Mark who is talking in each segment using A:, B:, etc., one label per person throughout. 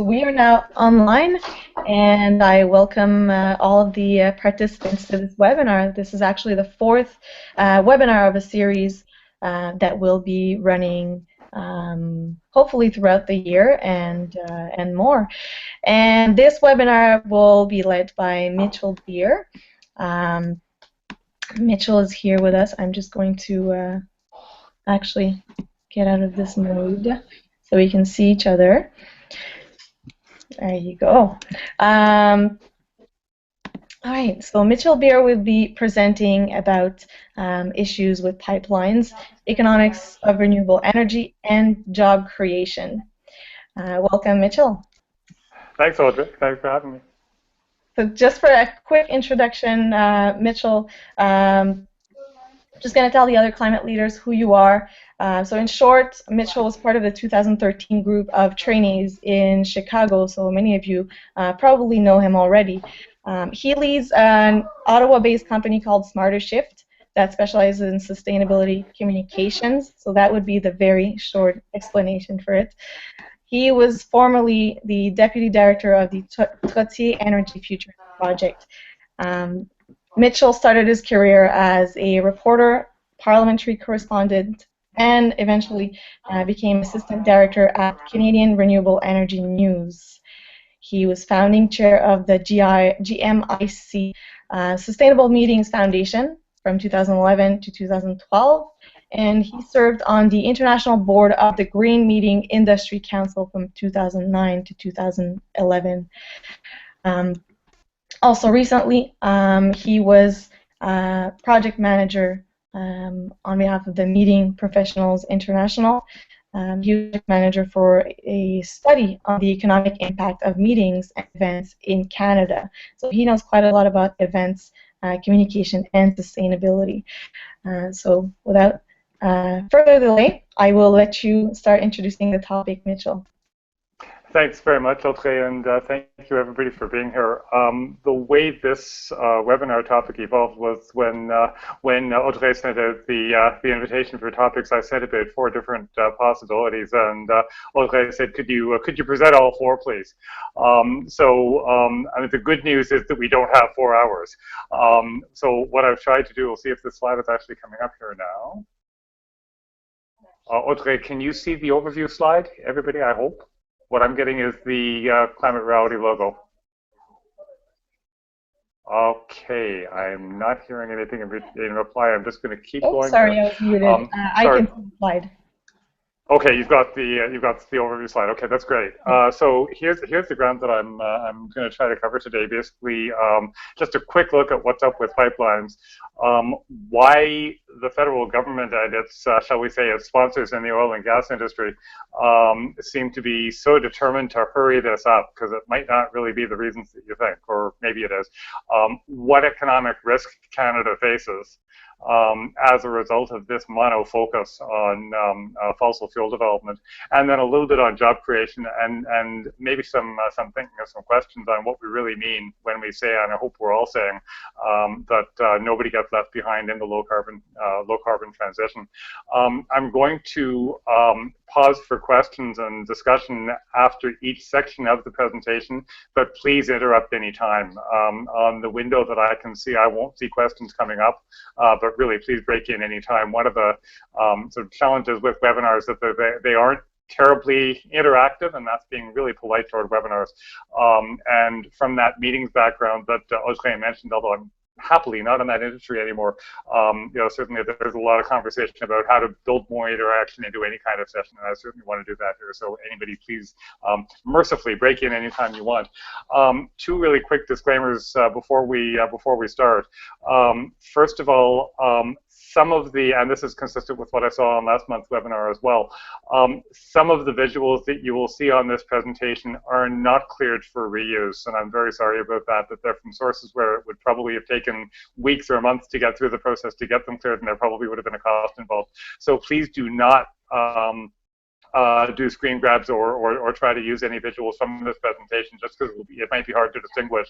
A: So we are now online, and I welcome all of the participants to this webinar. This is actually the fourth webinar of a series that will be running hopefully throughout the year and more. And this webinar will be led by Mitchell Beer. Mitchell is here with us. I'm just going to actually get out of this mode so we can see each other. There you go. All right, so Mitchell Beer will be presenting about issues with pipelines, economics of renewable energy, and job creation. Welcome, Mitchell.
B: Thanks, Audrey. Thanks for having me.
A: So just for a quick introduction, Mitchell, just going to tell the other climate leaders who you are. So in short, Mitchell was part of the 2013 group of trainees in Chicago, so many of you probably know him already. He leads an Ottawa-based company called Smarter Shift that specializes in sustainability communications, so that would be the very short explanation for it. He was formerly the deputy director of the Trottier Energy Future Project. Mitchell started his career as a reporter, parliamentary correspondent, and eventually became assistant director at Canadian Renewable Energy News. He was founding chair of the GMIC Sustainable Meetings Foundation from 2011 to 2012, and he served on the international board of the Green Meeting Industry Council from 2009 to 2011. Also recently, he was project manager on behalf of the Meeting Professionals International. He was project manager for a study on the economic impact of meetings and events in Canada. So he knows quite a lot about events, communication, and sustainability. So without further delay, I will let you start introducing the topic, Mitchell.
B: Thanks very much, Audrey, and thank you everybody for being here. The way this webinar topic evolved was when Audrey sent out the invitation for topics. I sent about 4 different possibilities, and Audrey said, "Could you present all 4, please?" I mean, the good news is that we don't have 4 hours. So what I've tried to do, we'll see if this slide is actually coming up here now. Audrey, can you see the overview slide, everybody? I hope. What I'm getting is the Climate Reality logo. Okay, I'm not hearing anything in reply. I'm just going to keep going.
A: Sorry, I was muted. I can see the slide.
B: Okay, you've got the overview slide. Okay, that's great. So here's the ground that I'm going to try to cover today. Basically, just a quick look at what's up with pipelines, why the federal government and its shall we say its sponsors in the oil and gas industry seem to be so determined to hurry this up, because it might not really be the reasons that you think, or maybe it is. What economic risk Canada faces as a result of this mono-focus on fossil fuel development, and then a little bit on job creation, and maybe some thinking of some questions on what we really mean when we say, and I hope we're all saying, that nobody gets left behind in the low carbon transition. I'm going to pause for questions and discussion after each section of the presentation, but please interrupt any time. On the window that I can see, I won't see questions coming up, but really please break in any time. One of the sort of challenges with webinars is that they aren't terribly interactive, and that's being really polite toward webinars. And from that meetings background that Audrey mentioned, although I'm happily not in that industry anymore, you know, certainly there's a lot of conversation about how to build more interaction into any kind of session, and I certainly want to do that here. So anybody, please mercifully break in anytime you want. 2 really quick disclaimers before we start. First of all, some of the, and this is consistent with what I saw on last month's webinar as well, some of the visuals that you will see on this presentation are not cleared for reuse, and I'm very sorry about that, that they're from sources where it would probably have taken weeks or months to get through the process to get them cleared, and there probably would have been a cost involved. So please do not do screen grabs or try to use any visuals from this presentation, just because it might be hard to distinguish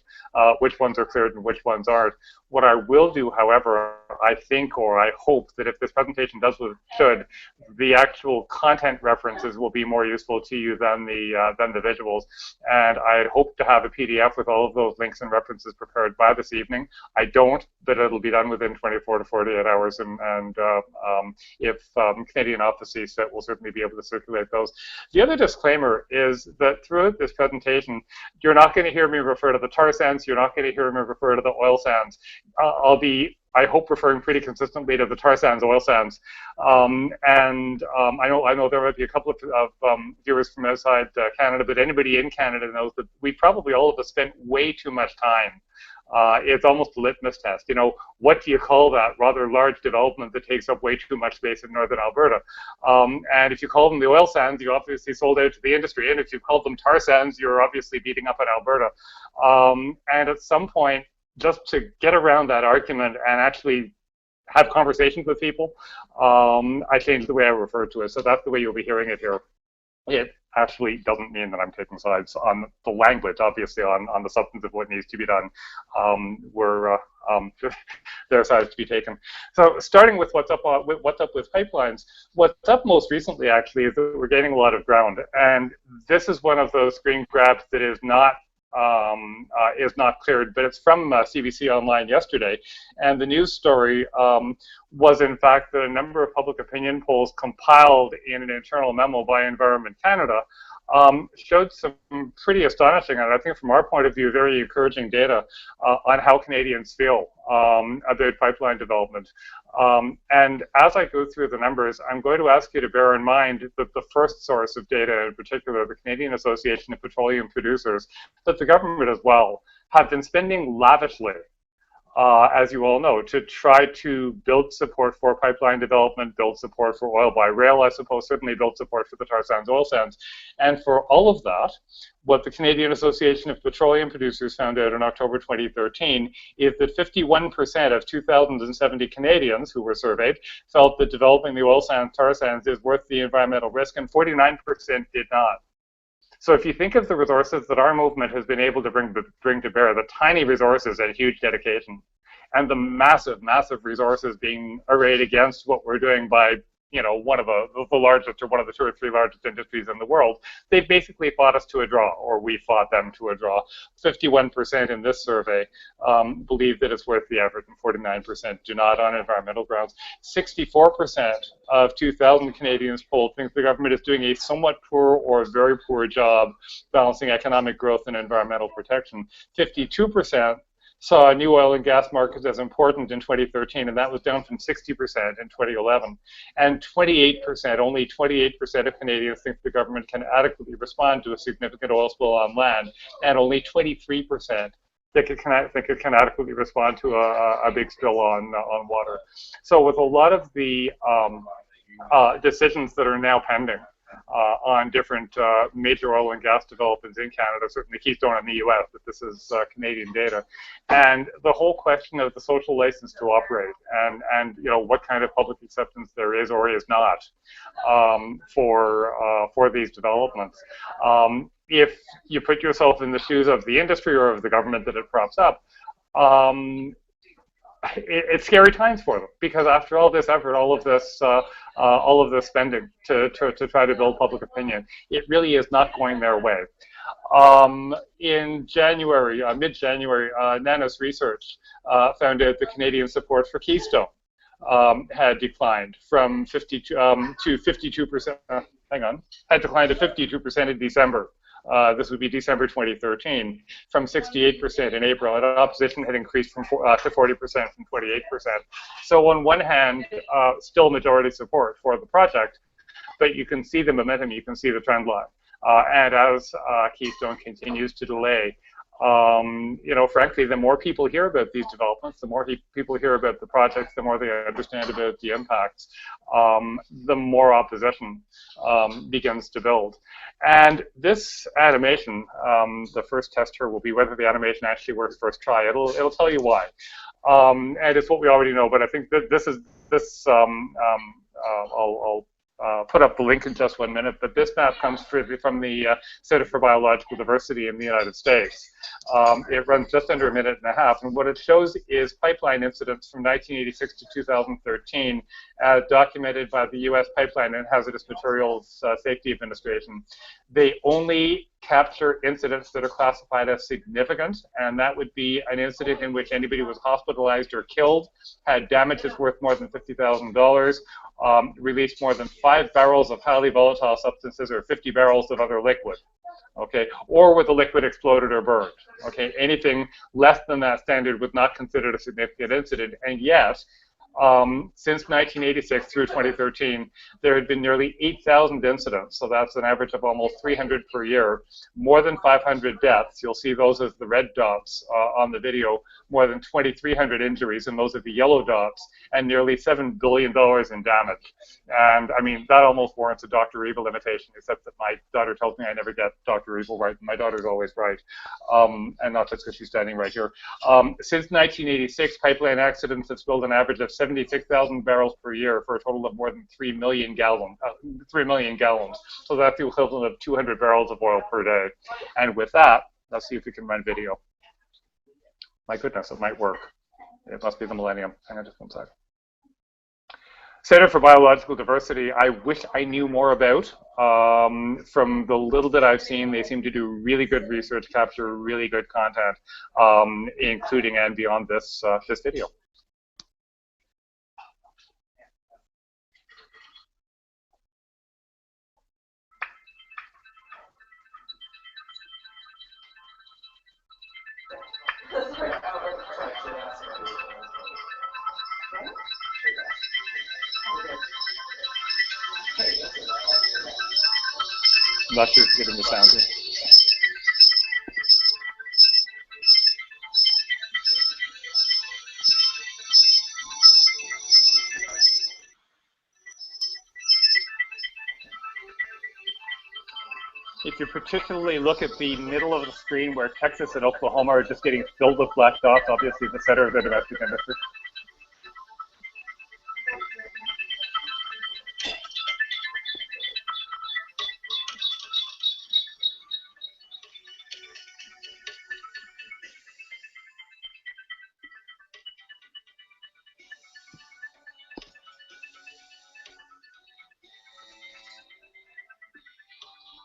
B: which ones are cleared and which ones aren't. What I will do, however, I think, or I hope that if this presentation does what it should, the actual content references will be more useful to you than the visuals. And I hope to have a PDF with all of those links and references prepared by this evening. I don't, but it'll be done within 24 to 48 hours. And if Canadian Office sees fit, we'll certainly be able to circulate those. The other disclaimer is that throughout this presentation, you're not going to hear me refer to the tar sands. You're not going to hear me refer to the oil sands. I'll be, I hope, referring pretty consistently to the tar sands, oil sands. I know there might be a couple of viewers from outside Canada, but anybody in Canada knows that we probably all of us spent way too much time. It's almost a litmus test. You know, what do you call that rather large development that takes up way too much space in northern Alberta? And if you call them the oil sands, you obviously sold out to the industry. And if you called them tar sands, you're obviously beating up on Alberta. And at some point, just to get around that argument and actually have conversations with people, I changed the way I refer to it. So that's the way you'll be hearing it here. It actually doesn't mean that I'm taking sides on the language, obviously, on the substance of what needs to be done. There are sides to be taken. So starting with what's up with pipelines, what's up most recently, actually, is that we're gaining a lot of ground. And this is one of those screen grabs that is not cleared, but it's from CBC Online yesterday. And the news story was, in fact, that a number of public opinion polls compiled in an internal memo by Environment Canada showed some pretty astonishing, and I think from our point of view, very encouraging data on how Canadians feel about pipeline development. And as I go through the numbers, I'm going to ask you to bear in mind that the first source of data, in particular, the Canadian Association of Petroleum Producers, but the government as well, have been spending lavishly, as you all know, to try to build support for pipeline development, build support for oil by rail, I suppose, certainly build support for the tar sands, oil sands. And for all of that, what the Canadian Association of Petroleum Producers found out in October 2013 is that 51% of 2,070 Canadians who were surveyed felt that developing the oil sands, tar sands is worth the environmental risk, and 49% did not. So if you think of the resources that our movement has been able to bring to bear, the tiny resources and huge dedication, and the massive, massive resources being arrayed against what we're doing by, you know, one of the largest, or one of the 2 or 3 largest industries in the world, they basically fought us to a draw, or we fought them to a draw. 51% in this survey believe that it's worth the effort, and 49% do not on environmental grounds. 64% of 2,000 Canadians polled think the government is doing a somewhat poor or very poor job balancing economic growth and environmental protection. 52% saw a new oil and gas market as important in 2013, and that was down from 60% in 2011. And 28%, only 28% of Canadians think the government can adequately respond to a significant oil spill on land, and only 23% think it can adequately respond to a big spill on water. So with a lot of the decisions that are now pending on different major oil and gas developments in Canada, certainly Keystone in the US, but this is Canadian data. And the whole question of the social license to operate, and you know, what kind of public acceptance there is or is not for these developments. If you put yourself in the shoes of the industry or of the government that it props up, it's scary times for them, because after all this effort, all of this spending to try to build public opinion, it really is not going their way. In January, mid-January, Nanos Research found out the Canadian support for Keystone had declined from 52 to 52%. Had declined to 52% in December. This would be December 2013, from 68% in April, and opposition had increased to 40% from 28%. So on one hand, still majority support for the project, but you can see the momentum, you can see the trend line. And as Keystone continues to delay, you know, frankly, the more people hear about these developments, the more people hear about the projects, the more they understand about the impacts, the more opposition begins to build. And this animation, the first test here will be whether the animation actually works first try. It'll tell you why. And it's what we already know, but I think that I'll put up the link in just 1 minute, but this map comes from the Center for Biological Diversity in the United States. It runs just under a minute and a half, and what it shows is pipeline incidents from 1986 to 2013, documented by the U.S. Pipeline and Hazardous Materials Safety Administration. They only capture incidents that are classified as significant, and that would be an incident in which anybody was hospitalized or killed, had damages worth more than $50,000, released more than 5 barrels of highly volatile substances or 50 barrels of other liquid, okay, or where the liquid exploded or burned, okay. Anything less than that standard was not considered a significant incident, and yet, since 1986 through 2013, there had been nearly 8,000 incidents, so that's an average of almost 300 per year, more than 500 deaths, you'll see those as the red dots on the video, more than 2,300 injuries, and those are the yellow dots, and nearly $7 billion in damage. And I mean, that almost warrants a Dr. Evil imitation, except that my daughter tells me I never get Dr. Evil right, and my daughter's always right, and not just because she's standing right here. Since 1986, pipeline accidents have spilled an average of 76,000 barrels per year for a total of more than 3 million gallons. So that's the equivalent of 200 barrels of oil per day. And with that, let's see if we can run video. My goodness, it might work. It must be the millennium. Hang on just 1 second. Center for Biological Diversity, I wish I knew more about. From the little that I've seen, they seem to do really good research, capture really good content, including and beyond this, this video. I'm not sure if you're getting the sound here. If you particularly look at the middle of the screen where Texas and Oklahoma are just getting filled with black dots, obviously the center of the domestic industry.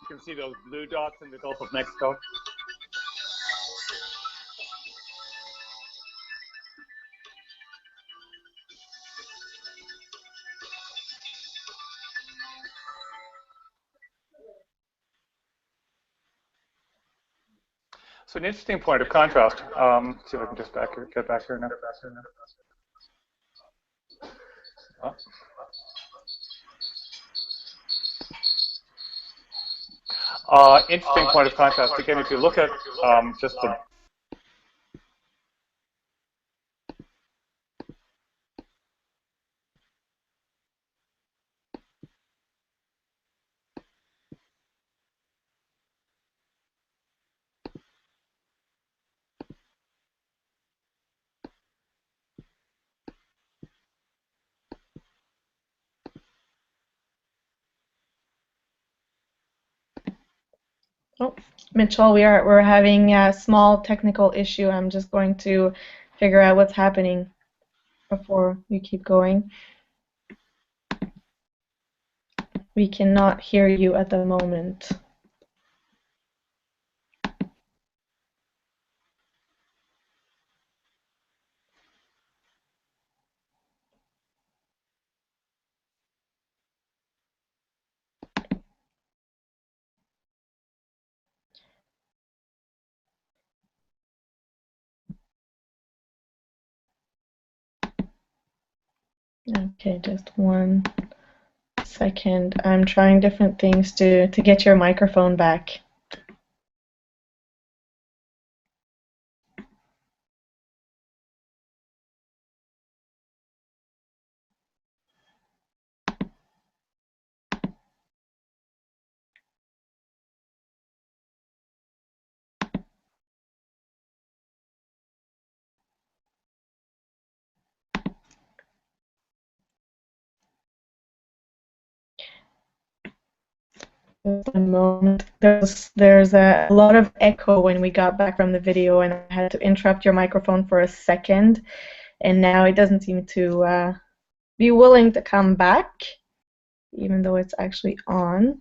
B: You can see those blue dots in the Gulf of Mexico. So an interesting point of contrast. See if I can just get back here now. Interesting point of contrast. Again, if you look at just the
A: Oh, Mitchell, we're having a small technical issue. I'm just going to figure out what's happening before we keep going. We cannot hear you at the moment. Okay, just 1 second. I'm trying different things to get your microphone back. Just a moment. There's a lot of echo when we got back from the video, and I had to interrupt your microphone for a second, and now it doesn't seem to be willing to come back, even though it's actually on.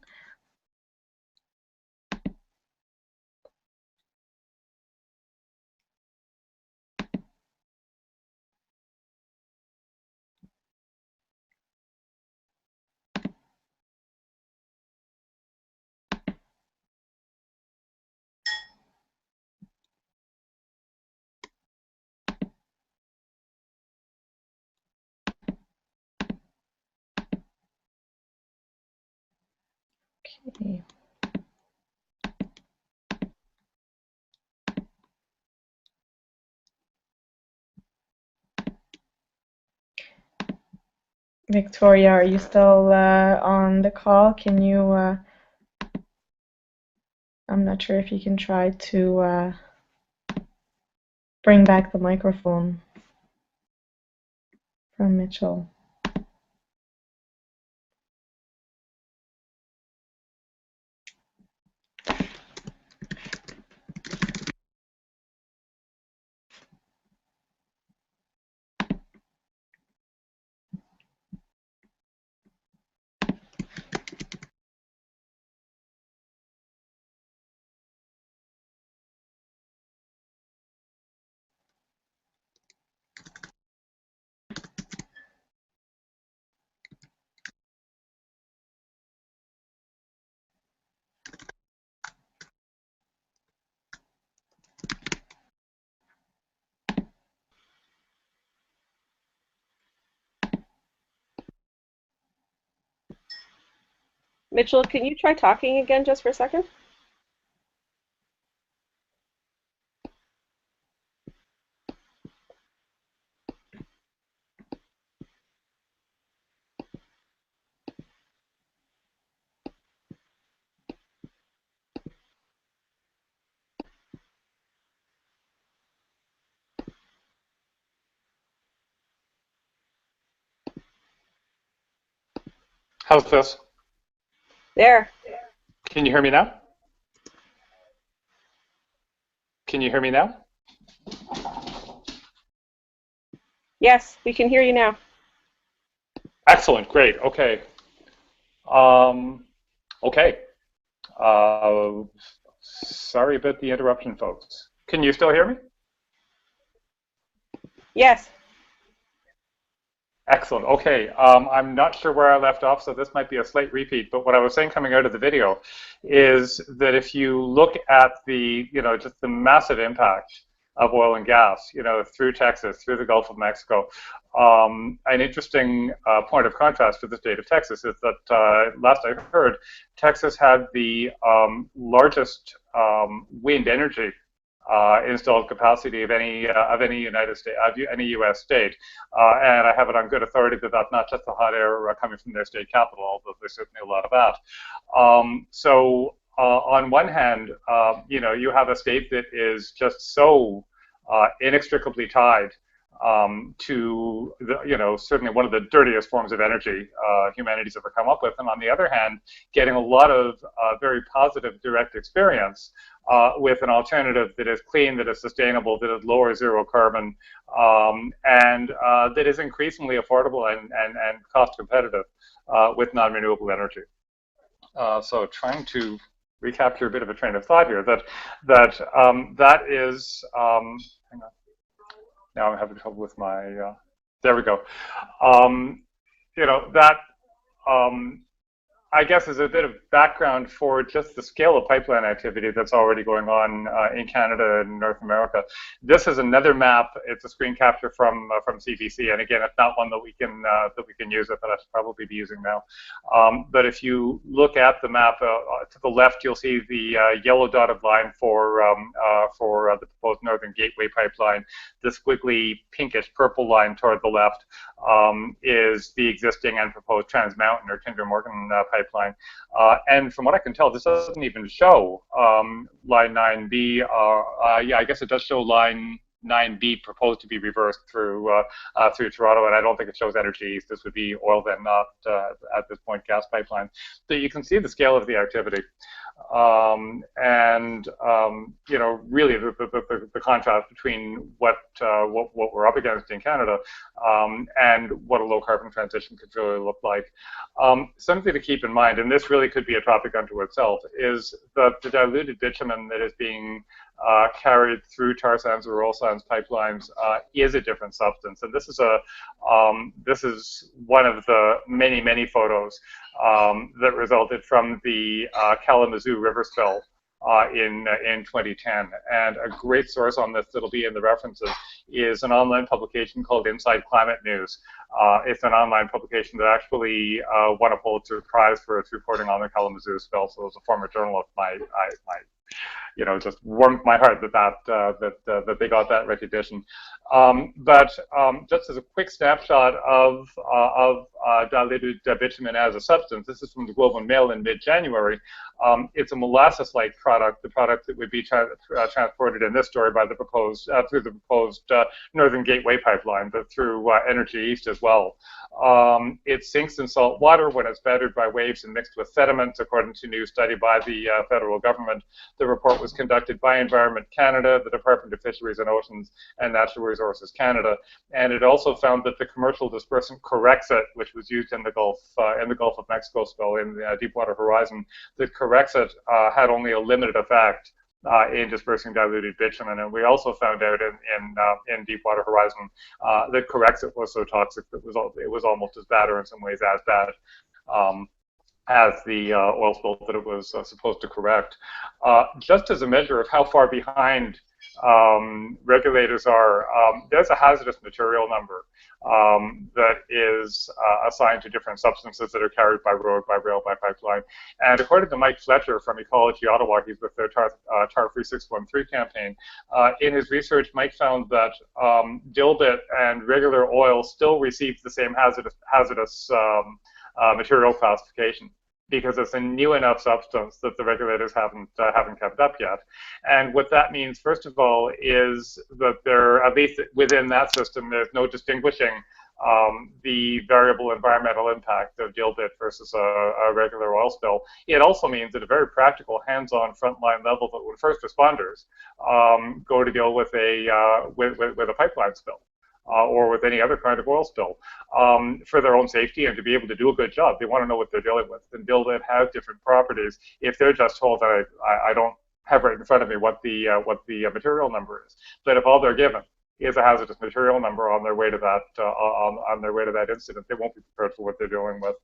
A: Okay. Victoria, are you still on the call? Can you, I'm not sure if you can try to bring back the microphone from Mitchell.
C: Mitchell, can you try talking again just for a second?
B: How's this?
C: There.
B: Can you hear me now? Can you hear me now?
C: Yes, we can hear you now.
B: Excellent, great, okay. Okay. Sorry about the interruption, folks. Can you still hear me?
C: Yes.
B: Excellent. Okay. I'm not sure where I left off, so this might be a slight repeat. But what I was saying coming out of the video is that if you look at the, just the massive impact of oil and gas, through Texas, through the Gulf of Mexico, an interesting point of contrast to the state of Texas is that last I heard, Texas had the largest wind energy installed capacity of any United States, any U.S. state, and I have it on good authority that that's not just the hot air coming from their state capital, although there's certainly a lot of that. On one hand, you have a state that is just so inextricably tied to certainly one of the dirtiest forms of energy humanity's ever come up with, and on the other hand, getting a lot of very positive direct experience with an alternative that is clean, that is sustainable, that is lower zero carbon, and that is increasingly affordable and cost competitive with non-renewable energy. So trying to recapture a bit of a train of thought here, that is, hang on. Now I'm having trouble with my, there we go. That I guess is a bit of background for just the scale of pipeline activity that's already going on in Canada and North America. This is another map. It's a screen capture from CBC, and again, it's not one that we can use it, that I should probably be using now. But if you look at the map to the left, you'll see the yellow dotted line for the proposed Northern Gateway pipeline. The squiggly pinkish purple line toward the left is the existing and proposed Trans Mountain or Kinder Morgan pipeline. And from what I can tell, this doesn't even show line 9B. Yeah, I guess it does show line 9B proposed to be reversed through through Toronto, and I don't think it shows energy east. This would be oil then, not at this point gas pipeline. So you can see the scale of the activity. You know, really the contrast between what we're up against in Canada and what a low carbon transition could really look like. Something to keep in mind, and this really could be a topic unto itself, is that the diluted bitumen that is being carried through tar sands or oil sands pipelines is a different substance, and this is one of the many photos that resulted from the Kalamazoo river spill in 2010. And a great source on this that'll be in the references is an online publication called Inside Climate News. It's an online publication that actually won a Pulitzer Prize for its reporting on the Kalamazoo spill. So as a former journalist, you know, just warmed my heart that they got that recognition. Just as a quick snapshot of diluted bitumen as a substance, this is from the Globe and Mail in mid-January. It's a molasses-like product, the product that would be transported in this story by the proposed through the proposed Northern Gateway pipeline, but through Energy East as well. It sinks in salt water when it's battered by waves and mixed with sediments, according to a new study by the federal government. The report was conducted by Environment Canada, the Department of Fisheries and Oceans, and Natural Resources Canada. And it also found that the commercial dispersant Corexit, which was used in the Gulf of Mexico spill in the Deepwater Horizon, that Corexit had only a limited effect in dispersing diluted bitumen. And we also found out in Deepwater Horizon that Corexit was so toxic that it was almost as bad, or in some ways as bad, as the oil spill that it was supposed to correct. Just as a measure of how far behind regulators are, there's a hazardous material number that is assigned to different substances that are carried by road, by rail, by pipeline. And according to Mike Fletcher from Ecology Ottawa, he's with their Tar Free 613 campaign, in his research, Mike found that dilbit and regular oil still receives the same hazardous material classification, because it's a new enough substance that the regulators haven't kept up yet. And what that means, first of all, is that there, at least within that system, there's no distinguishing the variable environmental impact of dilbit versus a regular oil spill. It also means at a very practical, hands-on, frontline level that when first responders go to deal with a pipeline spill, or with any other kind of oil spill, for their own safety and to be able to do a good job. They want to know what they're dealing with. And dilbit has different properties. If they're just told that I don't have right in front of me what the material number is, but if all they're given is a hazardous material number on their way to that on their way to that incident, they won't be prepared for what they're dealing with.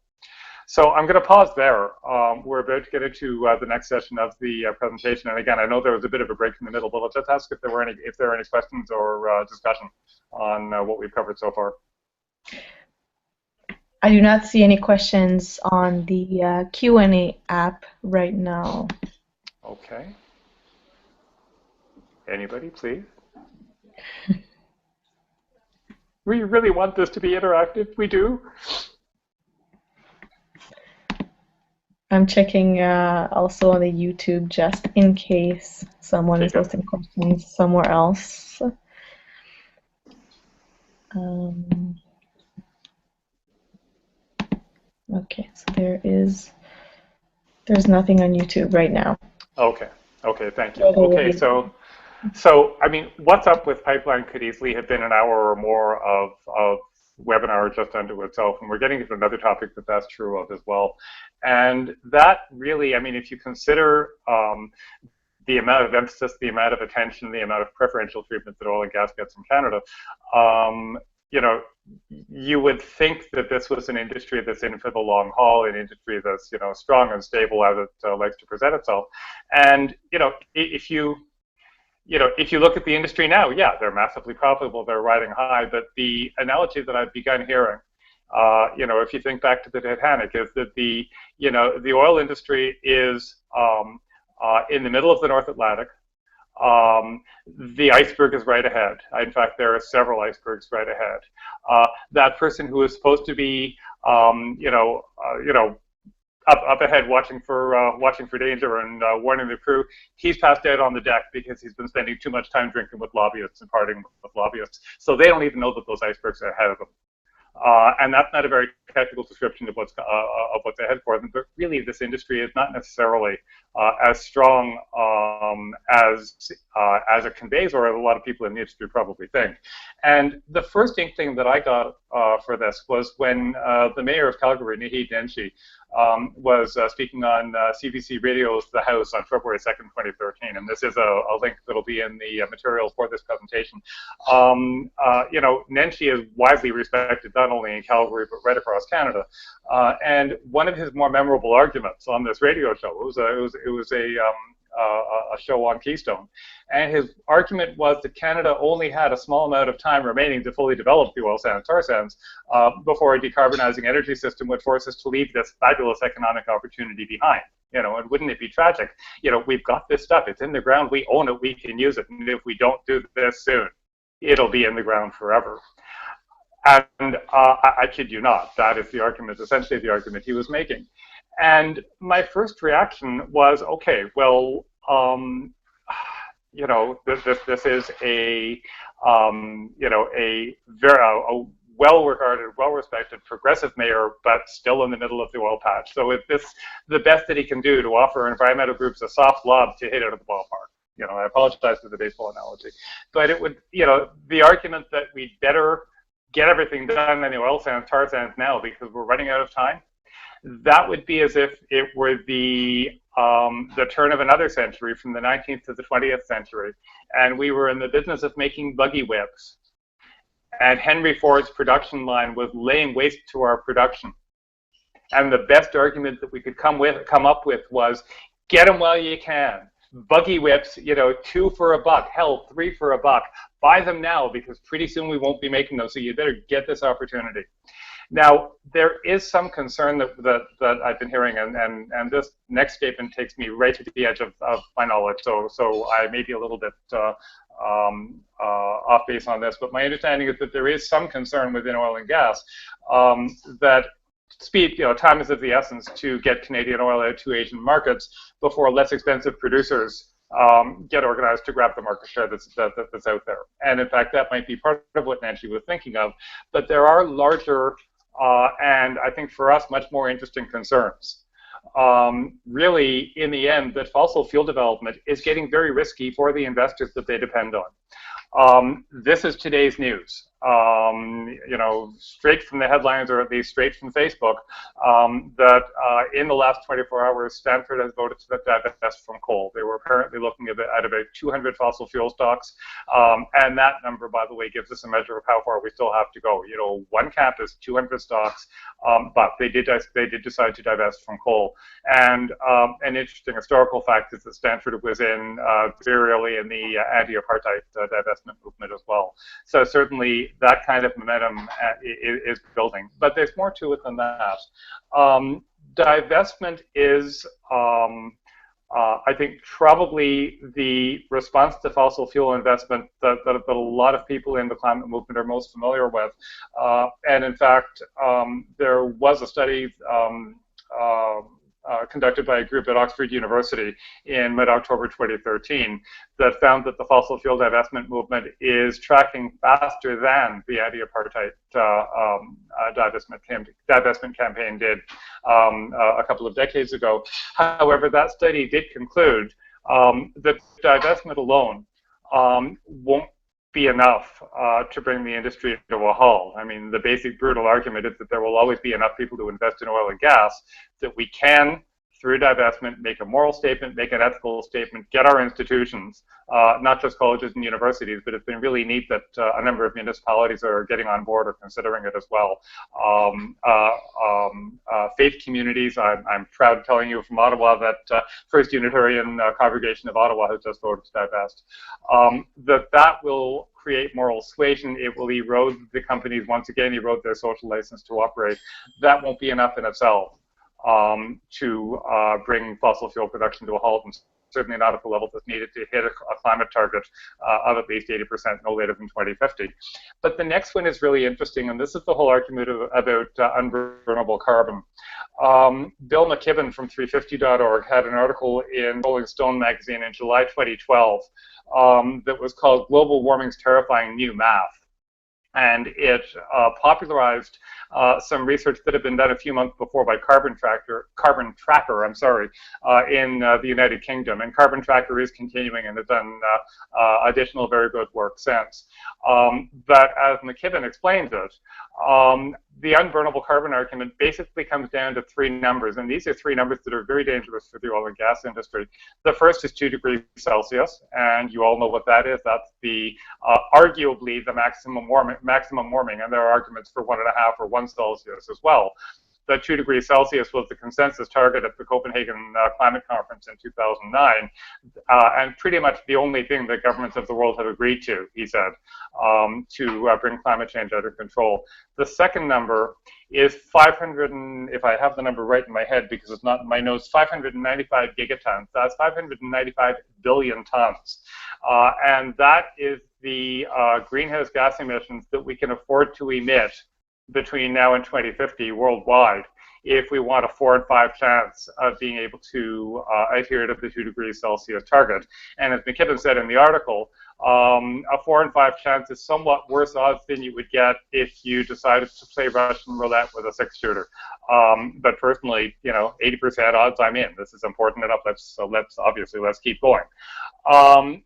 B: So I'm going to pause there. We're about to get into the next session of the presentation. And again, I know there was a bit of a break in the middle, but let's just ask if there are any questions or discussion on what we've covered so far.
A: I do not see any questions on the Q&A app right now.
B: Okay. Anybody, please? We really want this to be interactive. We do.
A: I'm checking also on the YouTube just in case someone is posting questions somewhere else. Okay, so there's nothing on YouTube right now.
B: Okay, thank you. Okay, so I mean, what's up with pipeline could easily have been an hour or more of webinar just unto itself, and we're getting into another topic that's true of as well. And that really, I mean, if you consider the amount of emphasis, the amount of attention, the amount of preferential treatment that oil and gas gets in Canada, you know, you would think that this was an industry that's in for the long haul, an industry that's, you know, strong and stable as it likes to present itself. And, you know, if you look at the industry now, yeah, they're massively profitable, they're riding high, but the analogy that I've begun hearing, you know, if you think back to the Titanic, is that the oil industry is in the middle of the North Atlantic. The iceberg is right ahead. In fact, there are several icebergs right ahead. That person who is supposed to be, up ahead, watching for danger and warning the crew. He's passed out on the deck because he's been spending too much time drinking with lobbyists and partying with lobbyists. So they don't even know that those icebergs are ahead of them. And that's not a very technical description of what's ahead for them. But really, this industry is not necessarily as strong as it conveys, or as a lot of people in the industry probably think. And the first inkling that I got for this was when the mayor of Calgary, Naheed Nenshi, was speaking on CBC Radio's The House on February 2nd, 2013. And this is a link that'll be in the materials for this presentation. You know, Nenshi is widely respected not only in Calgary, but right across Canada. And one of his more memorable arguments on this radio show, it was a show on Keystone, and his argument was that Canada only had a small amount of time remaining to fully develop the oil sands, tar sands, before a decarbonizing energy system would force us to leave this fabulous economic opportunity behind. You know, and wouldn't it be tragic? You know, we've got this stuff, it's in the ground, we own it, we can use it, and if we don't do this soon, it'll be in the ground forever. And I kid you not, that is the argument, essentially the argument he was making. And my first reaction was, okay, well, you know, this is a, you know, a very well-regarded, well-respected, progressive mayor, but still in the middle of the oil patch. So if this the best that he can do to offer environmental groups a soft lob to hit out of the ballpark? You know, I apologize for the baseball analogy, but it would, you know, the argument that we'd better get everything done in the oil sands, tar sands now because we're running out of time, that would be as if it were the turn of another century, from the 19th to the 20th century, and we were in the business of making buggy whips, and Henry Ford's production line was laying waste to our production. And the best argument that we could come up with was, get them while you can. Buggy whips, you know, $2 for $1, hell, $3 for $1. Buy them now because pretty soon we won't be making those, so you better get this opportunity. Now, there is some concern that I've been hearing, and this next statement takes me right to the edge of my knowledge, so I may be a little bit off base on this, but my understanding is that there is some concern within oil and gas that speed, you know, time is of the essence to get Canadian oil out to Asian markets before less expensive producers get organized to grab the market share that's out there. And in fact, that might be part of what Nancy was thinking of, but there are larger and I think for us much more interesting concerns. Really, in the end, that fossil fuel development is getting very risky for the investors that they depend on. This is today's news. You know, straight from the headlines, or at least straight from Facebook, that in the last 24 hours, Stanford has voted to divest from coal. They were apparently looking at about 200 fossil fuel stocks, and that number, by the way, gives us a measure of how far we still have to go. You know, one camp is 200 stocks, but they did decide to divest from coal. And an interesting historical fact is that Stanford was in very early in the anti-apartheid divestment movement as well. So certainly that kind of momentum is building. But there's more to it than that. Divestment is, I think, probably the response to fossil fuel investment that a lot of people in the climate movement are most familiar with. And in fact, there was a study conducted by a group at Oxford University in mid-October 2013 that found that the fossil fuel divestment movement is tracking faster than the anti-apartheid divestment campaign did a couple of decades ago. However, that study did conclude that divestment alone won't be enough to bring the industry to a halt. I mean, the basic brutal argument is that there will always be enough people to invest in oil and gas that we can, through divestment, make a moral statement, make an ethical statement, get our institutions, not just colleges and universities, but it's been really neat that a number of municipalities are getting on board or considering it as well. Faith communities, I'm proud telling you from Ottawa that First Unitarian Congregation of Ottawa has just voted to divest. That will create moral suasion. It will erode the companies, once again, erode their social license to operate. That won't be enough in itself to bring fossil fuel production to a halt and certainly not at the level that's needed to hit a climate target of at least 80% no later than 2050. But the next one is really interesting, and this is the whole argument about unburnable carbon. Bill McKibben from 350.org had an article in Rolling Stone magazine in July 2012 that was called "Global Warming's Terrifying New Math." And it popularized some research that had been done a few months before by Carbon Tracker, in the United Kingdom. And Carbon Tracker is continuing and has done additional very good work since. But as McKibben explains it, the unburnable carbon argument basically comes down to three numbers, and these are three numbers that are very dangerous for the oil and gas industry. The first is 2 degrees Celsius, and you all know what that is. That's the arguably the maximum warming, and there are arguments for 1.5 or 1 Celsius as well. That 2 degrees Celsius was the consensus target at the Copenhagen Climate Conference in 2009, and pretty much the only thing that governments of the world have agreed to, he said, to bring climate change under control. The second number is 500, and if I have the number right in my head because it's not in my notes, 595 gigatons. That's 595 billion tons. And that is the greenhouse gas emissions that we can afford to emit between now and 2050 worldwide if we want a 4 in 5 chance of being able to adhere to the 2 degrees Celsius target. And as McKibben said in the article, a 4 in 5 chance is somewhat worse odds than you would get if you decided to play Russian roulette with a 6-shooter. But personally, 80% odds, I'm in. This is important enough. Let's keep going.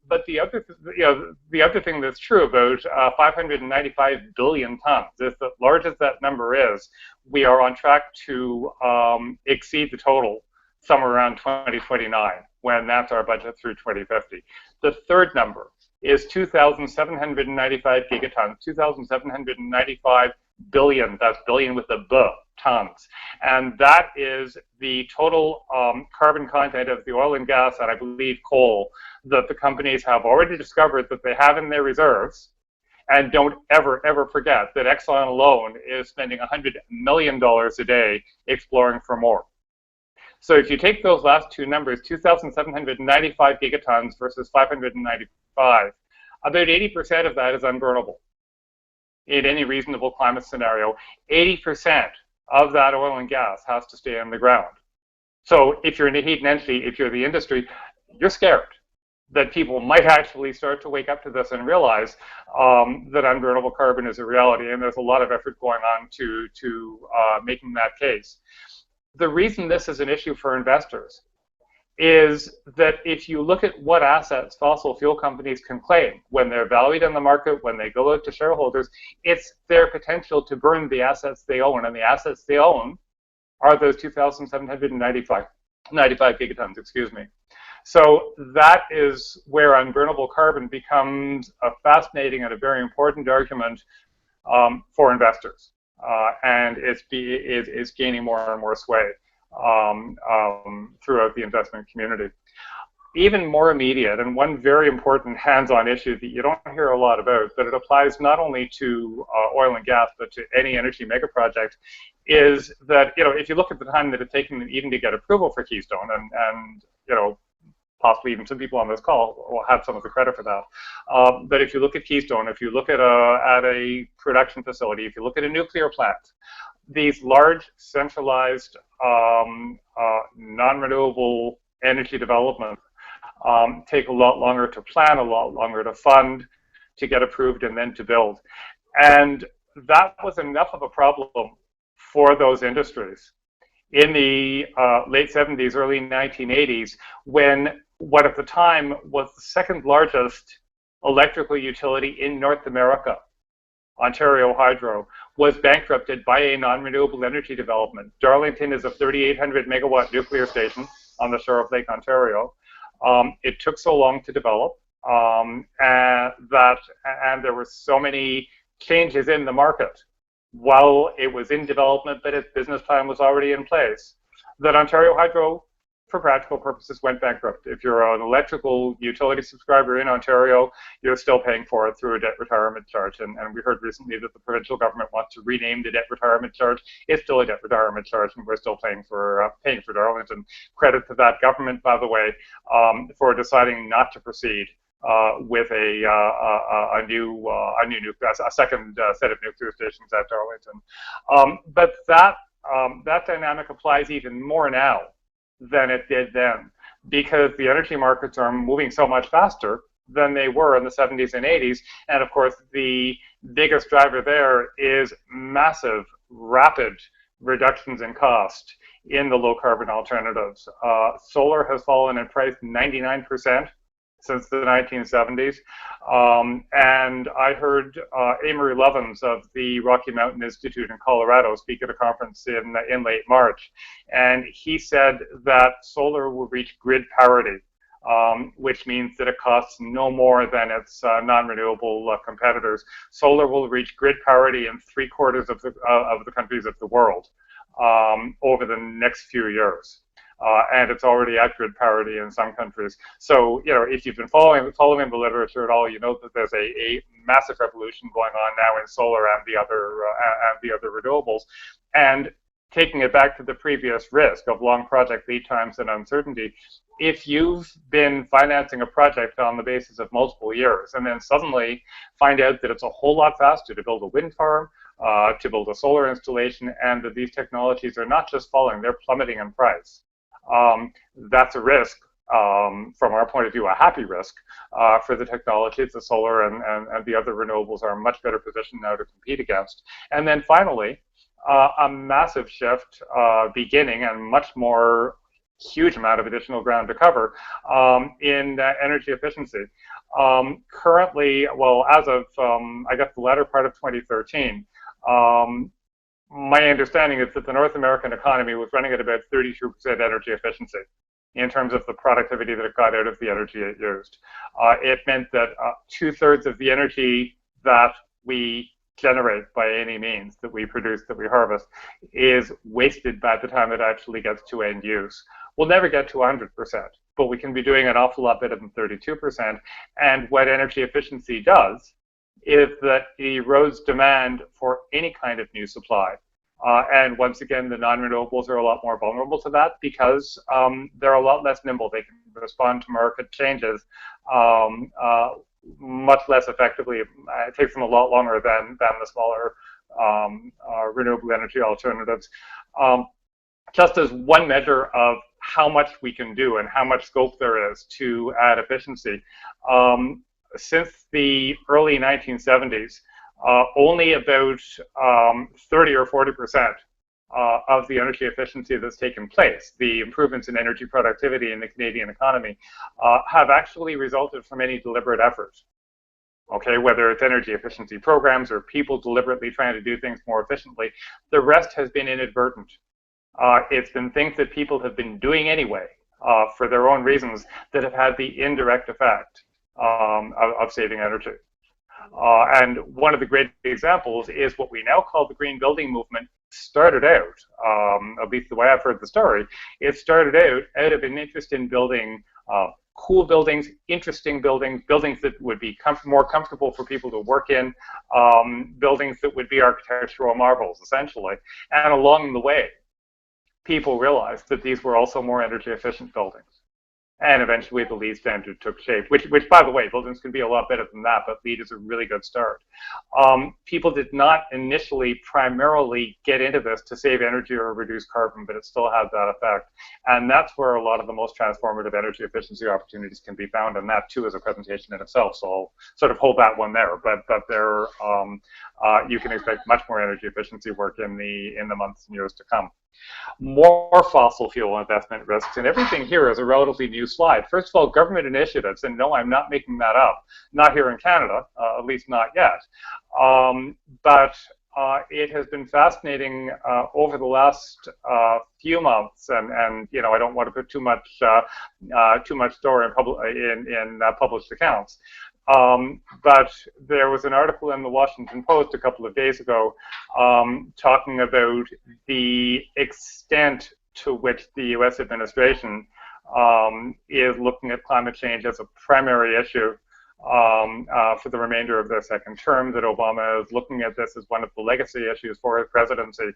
B: But the other thing that's true about 595 billion tons is that, large as that number is, we are on track to exceed the total somewhere around 2029, when that's our budget through 2050. The third number is 2,795 gigatons, 2,795 billion, that's billion with a B, tons. And that is the total carbon content of the oil and gas, and I believe coal, that the companies have already discovered that they have in their reserves. And don't ever, ever forget that Exxon alone is spending $100 million a day exploring for more. So if you take those last two numbers, 2,795 gigatons versus 595, about 80% of that is unburnable. In any reasonable climate scenario, 80% of that oil and gas has to stay in the ground. So if you're in the heat and energy, if you're the industry, you're scared that people might actually start to wake up to this and realize that unburnable carbon is a reality, and there's a lot of effort going on to making that case. The reason this is an issue for investors is that if you look at what assets fossil fuel companies can claim when they're valued in the market, when they go out to shareholders, it's their potential to burn the assets they own, and the assets they own are those 2,795 gigatons, excuse me. So that is where unburnable carbon becomes a fascinating and a very important argument for investors. And it's gaining more and more sway throughout the investment community. Even more immediate, and one very important hands-on issue that you don't hear a lot about, but it applies not only to oil and gas, but to any energy mega project, is that, if you look at the time that it's taken them even to get approval for Keystone, and possibly even some people on this call will have some of the credit for that. But if you look at Keystone, if you look at a production facility, if you look at a nuclear plant, these large, centralized, non-renewable energy development take a lot longer to plan, a lot longer to fund, to get approved, and then to build. And that was enough of a problem for those industries in the late 70s, early 1980s, when what at the time was the second largest electrical utility in North America, Ontario Hydro, was bankrupted by a non-renewable energy development. Darlington is a 3,800 megawatt nuclear station on the shore of Lake Ontario. It took so long to develop, and there were so many changes in the market while it was in development, but its business plan was already in place, that Ontario Hydro for practical purposes, went bankrupt. If you're an electrical utility subscriber in Ontario, you're still paying for it through a debt retirement charge. And we heard recently that the provincial government wants to rename the debt retirement charge. It's still a debt retirement charge, and we're still paying for Darlington. Credit to that government, by the way, for deciding not to proceed with a second set of nuclear stations at Darlington. But that dynamic applies even more now than it did then, because the energy markets are moving so much faster than they were in the 70s and 80s. And of course, the biggest driver there is massive, rapid reductions in cost in the low carbon alternatives. Solar has fallen in price 99% since the 1970s. And I heard Amory Levins of the Rocky Mountain Institute in Colorado speak at a conference in late March. And he said that solar will reach grid parity, which means that it costs no more than its non-renewable competitors. Solar will reach grid parity in 3/4 of the countries of the world over the next few years. And it's already at grid parity in some countries. So, if you've been following the literature at all, you know that there's a massive revolution going on now in solar and the other renewables. And taking it back to the previous risk of long project lead times and uncertainty, if you've been financing a project on the basis of multiple years and then suddenly find out that it's a whole lot faster to build a wind farm, to build a solar installation, and that these technologies are not just falling, they're plummeting in price. That's a risk, from our point of view, a happy risk for the technologies. The solar and the other renewables are in much better position now to compete against. And then finally, a massive shift beginning, and much more huge amount of additional ground to cover in energy efficiency. Currently, well, as of I guess the latter part of 2013, my understanding is that the North American economy was running at about 32% energy efficiency in terms of the productivity that it got out of the energy it used. It meant that 2/3 of the energy that we generate by any means, that we produce, that we harvest, is wasted by the time it actually gets to end use. We'll never get to 100%, but we can be doing an awful lot better than 32%. And what energy efficiency does is that it erodes demand for any kind of new supply. And once again, the non-renewables are a lot more vulnerable to that because they're a lot less nimble. They can respond to market changes much less effectively. It takes them a lot longer than the smaller renewable energy alternatives. Just as one measure of how much we can do and how much scope there is to add efficiency, since the early 1970s, only about 30 or 40% of the energy efficiency that's taken place, the improvements in energy productivity in the Canadian economy, have actually resulted from any deliberate effort. Okay, whether it's energy efficiency programs or people deliberately trying to do things more efficiently, the rest has been inadvertent. It's been things that people have been doing anyway for their own reasons that have had the indirect effect of saving energy. And one of the great examples is what we now call the green building movement. Started out, at least the way I've heard the story, it started out of an interest in building cool buildings, interesting buildings, buildings that would be more comfortable for people to work in, buildings that would be architectural marvels, essentially. And along the way, people realized that these were also more energy efficient buildings. And eventually the LEED standard took shape, which by the way, buildings can be a lot better than that, but LEED is a really good start. People did not initially primarily get into this to save energy or reduce carbon, but it still had that effect. And that's where a lot of the most transformative energy efficiency opportunities can be found, and that too is a presentation in itself, so I'll sort of hold that one there. But there, you can expect much more energy efficiency work in the months and years to come. More fossil fuel investment risks, and everything here is a relatively new slide. First of all, government initiatives, and no, I'm not making that up, not here in Canada, at least not yet, but it has been fascinating over the last few months, and you know, I don't want to put too much store in published accounts. But there was an article in the Washington Post a couple of days ago talking about the extent to which the U.S. administration is looking at climate change as a primary issue for the remainder of their second term, that Obama is looking at this as one of the legacy issues for his presidency.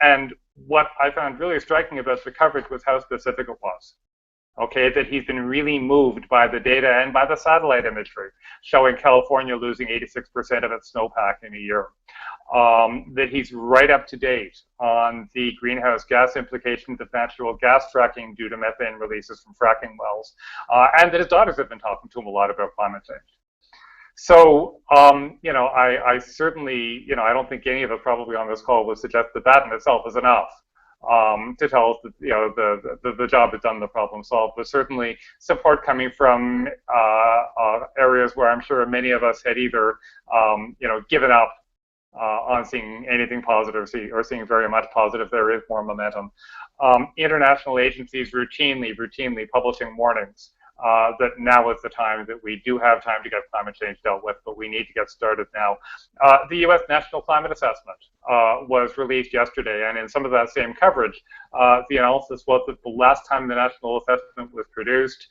B: And what I found really striking about the coverage was how specific it was. Okay, that he's been really moved by the data and by the satellite imagery showing California losing 86% of its snowpack in a year. That he's right up to date on the greenhouse gas implications of natural gas fracking due to methane releases from fracking wells, and that his daughters have been talking to him a lot about climate change. So, I certainly, I don't think any of us probably on this call would suggest that that in itself is enough to tell us that, the job is done, the problem solved. But certainly support coming from areas where I'm sure many of us had either, given up on seeing anything positive or seeing very much positive. There is more momentum. International agencies routinely publishing warnings that now is the time, that we do have time to get climate change dealt with, but we need to get started now. The U.S. National Climate Assessment was released yesterday, and in some of that same coverage, the analysis was that the last time the national assessment was produced,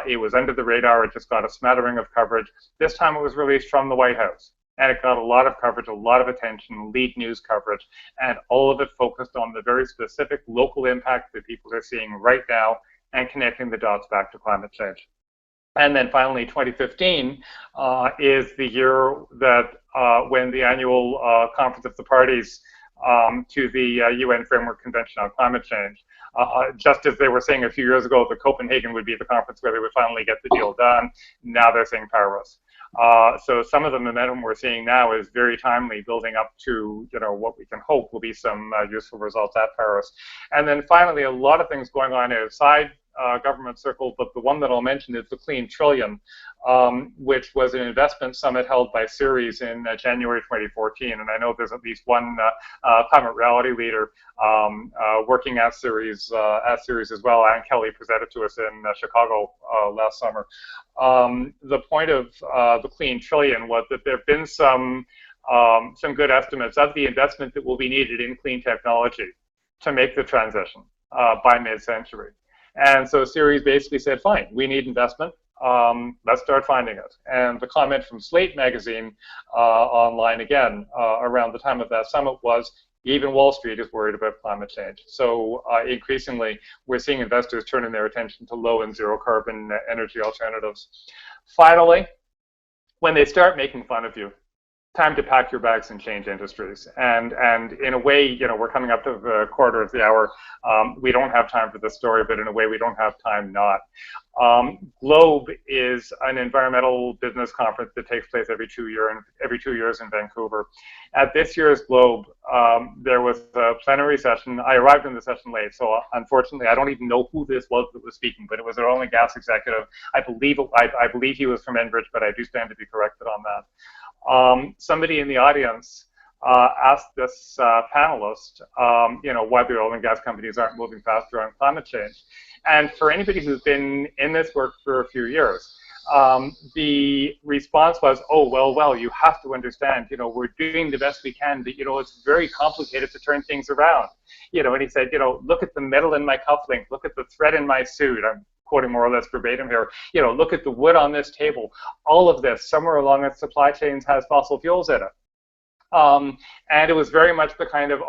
B: it was under the radar. It just got a smattering of coverage. This time it was released from the White House, and it got a lot of coverage, a lot of attention, lead news coverage, and all of it focused on the very specific local impact that people are seeing right now and connecting the dots back to climate change. And then finally, 2015 is the year that when the annual Conference of the Parties to the UN Framework Convention on Climate Change, just as they were saying a few years ago that Copenhagen would be the conference where they would finally get the deal done, now they're saying Paris. So some of the momentum we're seeing now is very timely, building up to what we can hope will be some useful results at Paris. And then finally, a lot of things going on outside government circle, but the one that I'll mention is the Clean Trillion, which was an investment summit held by Ceres in January 2014. And I know there's at least one climate reality leader working at Ceres as well. Ann Kelly presented to us in Chicago last summer. The point of the Clean Trillion was that there have been some good estimates of the investment that will be needed in clean technology to make the transition by mid-century. And so Ceres basically said, fine, we need investment. Let's start finding it. And the comment from Slate magazine online again around the time of that summit was, even Wall Street is worried about climate change. So increasingly, we're seeing investors turning their attention to low and zero carbon energy alternatives. Finally, when they start making fun of you, time to pack your bags and change industries. And in a way, we're coming up to the quarter of the hour. We don't have time for this story, but in a way, we don't have time not. Globe is an environmental business conference that takes place every 2 years in Vancouver. At this year's Globe, there was a plenary session. I arrived in the session late, so unfortunately, I don't even know who this was that was speaking, but it was an oil and gas executive. I believe he was from Enbridge, but I do stand to be corrected on that. Somebody in the audience asked this panelist, why the oil and gas companies aren't moving faster on climate change. And for anybody who's been in this work for a few years, the response was, oh, well, you have to understand, we're doing the best we can, but, it's very complicated to turn things around. And he said, look at the metal in my cufflink, look at the thread in my suit. I'm quoting more or less verbatim here, look at the wood on this table. All of this, somewhere along its supply chains, has fossil fuels in it. And it was very much the kind of,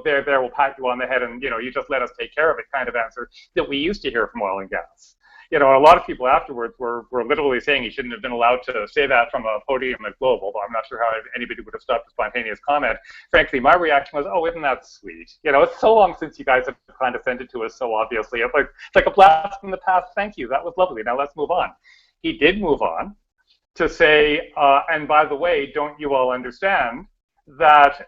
B: there, we'll pat you on the head and, you just let us take care of it kind of answer that we used to hear from oil and gas. A lot of people afterwards were literally saying he shouldn't have been allowed to say that from a podium at Globe, although I'm not sure how anybody would have stopped a spontaneous comment. Frankly, my reaction was, oh, isn't that sweet? It's so long since you guys have condescended to us so obviously. It's like a blast from the past. Thank you. That was lovely. Now let's move on. He did move on to say, and by the way, don't you all understand that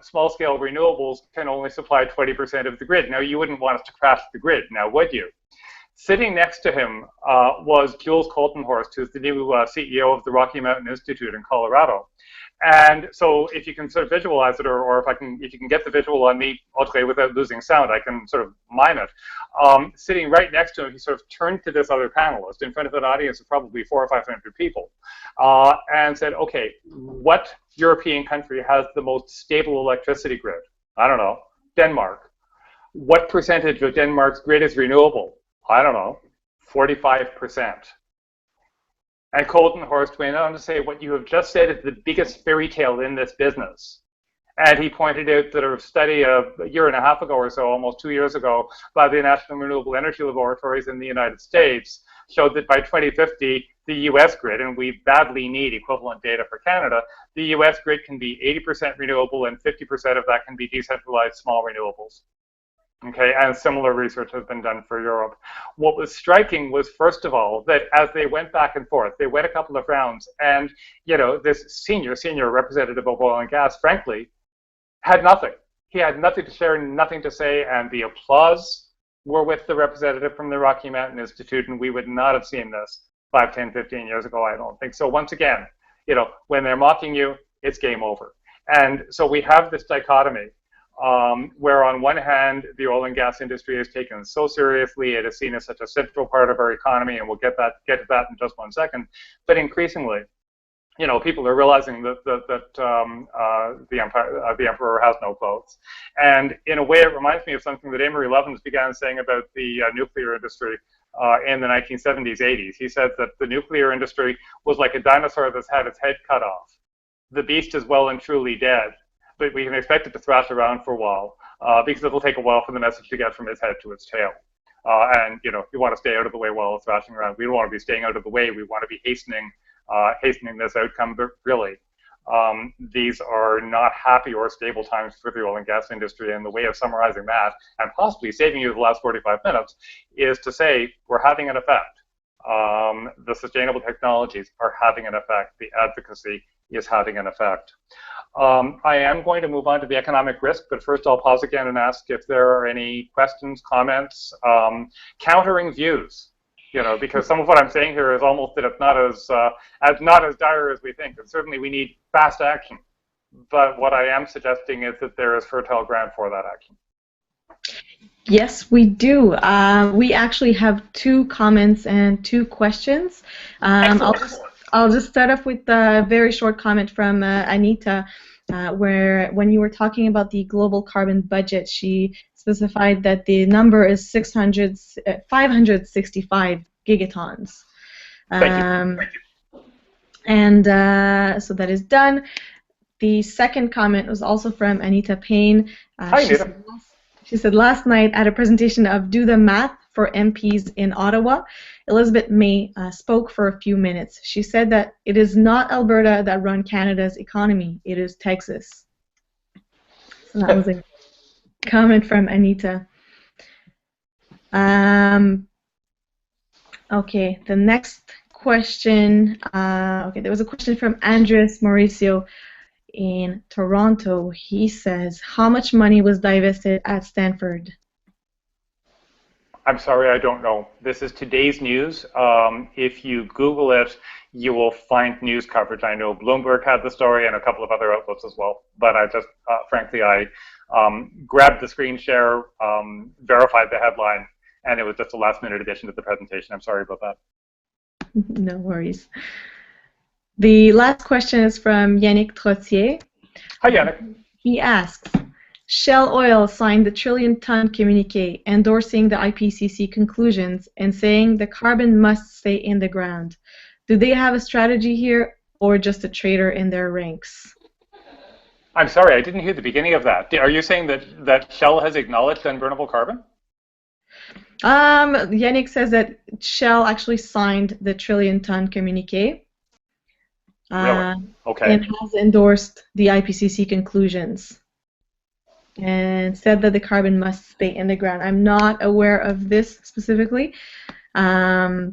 B: small-scale renewables can only supply 20% of the grid? Now, you wouldn't want us to crash the grid, now would you? Sitting next to him was Jules Coltenhorst, who's the new CEO of the Rocky Mountain Institute in Colorado. And so if you can sort of visualize it, or if you can get the visual on me, ultimately without losing sound, I can sort of mime it. Sitting right next to him, he sort of turned to this other panelist in front of an audience of probably 400 or 500 people and said, okay, what European country has the most stable electricity grid? I don't know, Denmark. What percentage of Denmark's grid is renewable? I don't know, 45%. And Colton Horst went on to say, what you have just said is the biggest fairy tale in this business. And he pointed out that a study a year and a half ago or so, almost 2 years ago, by the National Renewable Energy Laboratories in the United States showed that by 2050, the US grid, and we badly need equivalent data for Canada, the US grid can be 80% renewable and 50% of that can be decentralized small renewables. Okay, and similar research has been done for Europe. What was striking was, first of all, that as they went back and forth, they went a couple of rounds, and this senior representative of oil and gas, frankly, had nothing. He had nothing to share, nothing to say, and the applause were with the representative from the Rocky Mountain Institute, and we would not have seen this 5, 10, 15 years ago, I don't think. So once again, when they're mocking you, it's game over. And so we have this dichotomy where on one hand, the oil and gas industry is taken so seriously, it is seen as such a central part of our economy, and we'll get to that in just one second. But increasingly, people are realizing that the emperor has no clothes. And in a way, it reminds me of something that Amory Lovins began saying about the nuclear industry in the 1970s, 80s. He said that the nuclear industry was like a dinosaur that's had its head cut off. The beast is well and truly dead, but we can expect it to thrash around for a while because it'll take a while for the message to get from its head to its tail. And you want to stay out of the way while it's thrashing around. We don't want to be staying out of the way. We want to be hastening this outcome, but really, these are not happy or stable times for the oil and gas industry. And the way of summarizing that, and possibly saving you the last 45 minutes, is to say we're having an effect. The sustainable technologies are having an effect. The advocacy is having an effect. I am going to move on to the economic risk, but first I'll pause again and ask if there are any questions, comments, countering views. Because some of what I'm saying here is almost that it's not as dire as we think. And certainly we need fast action. But what I am suggesting is that there is fertile ground for that action.
A: Yes, we do. We actually have 2 comments and 2 questions. I'll just start off with a very short comment from Anita, where when you were talking about the global carbon budget, she specified that the number is 565 gigatons.
B: Thank you.
A: And so that is done. The second comment was also from Anita Payne.
B: Hi, Anita.
A: She said last night at a presentation of Do the Math for MPs in Ottawa, Elizabeth May spoke for a few minutes. She said that it is not Alberta that runs Canada's economy, it is Texas. So that was a comment from Anita. Okay, the next question, there was a question from Andres Mauricio in Toronto. He says, how much money was divested at Stanford?
B: I'm sorry, I don't know. This is today's news. If you Google it, you will find news coverage. I know Bloomberg had the story and a couple of other outlets as well. But I just, frankly, I grabbed the screen share, verified the headline, and it was just a last-minute addition to the presentation. I'm sorry about that.
A: No worries. The last question is from Yannick Trottier.
B: Hi, Yannick.
A: He asks, Shell Oil signed the trillion-ton communique endorsing the IPCC conclusions and saying the carbon must stay in the ground. Do they have a strategy here or just a traitor in their ranks?
B: I'm sorry, I didn't hear the beginning of that. Are you saying that Shell has acknowledged unburnable carbon?
A: Yannick says that Shell actually signed the trillion-ton communique.
B: Really? Okay.
A: And has endorsed the IPCC conclusions and said that the carbon must stay in the ground. I'm not aware of this specifically.
B: That's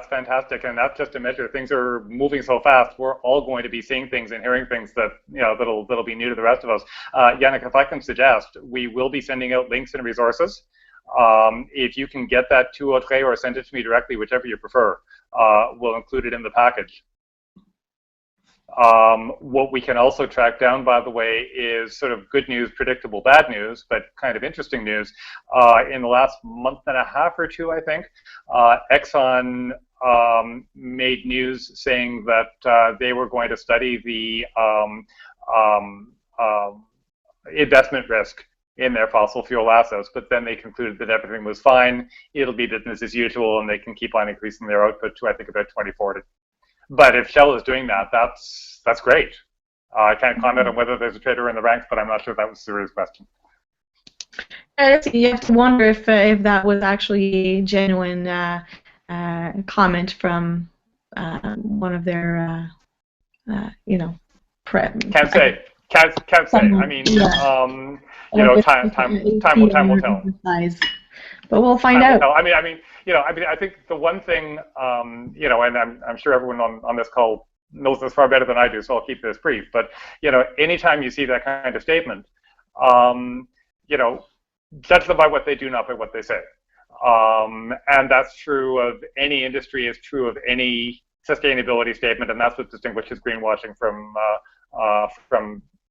B: fantastic, and that's just a measure. Things are moving so fast. We're all going to be seeing things and hearing things that that'll be new to the rest of us. Yannick, if I can suggest, we will be sending out links and resources. If you can get that to Audrey or send it to me directly, whichever you prefer, we'll include it in the package. What we can also track down, by the way, is sort of good news, predictable bad news, but kind of interesting news. In the last month and a half or 2, I think, Exxon made news saying that they were going to study the investment risk in their fossil fuel assets, but then they concluded that everything was fine, it'll be business as usual, and they can keep on increasing their output to, I think, about 2040. But if Shell is doing that, that's great. I can't comment on whether there's a traitor in the ranks, but I'm not sure that was a serious question.
A: You have to wonder if that was actually a genuine comment from one of their,
B: Can't say. I mean, time will tell.
A: But we'll find out.
B: I mean, I think the one thing, and I'm sure everyone on this call knows this far better than I do, so I'll keep this brief. But anytime you see that kind of statement, judge them by what they do, not by what they say. And that's true of any industry. It's true of any sustainability statement, and that's what distinguishes greenwashing from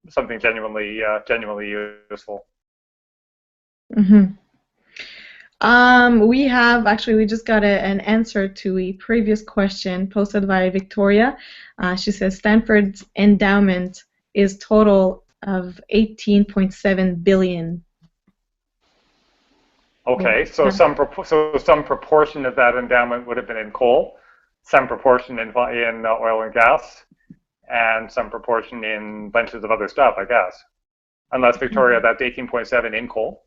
B: something genuinely useful.
A: Mm-hmm. We just got an answer to a previous question posted by Victoria. She says Stanford's endowment is total of 18.7 billion.
B: Okay, so some proportion of that endowment would have been in coal, some proportion in oil and gas, and some proportion in bunches of other stuff, I guess. Unless, Victoria, that's 18.7 in coal.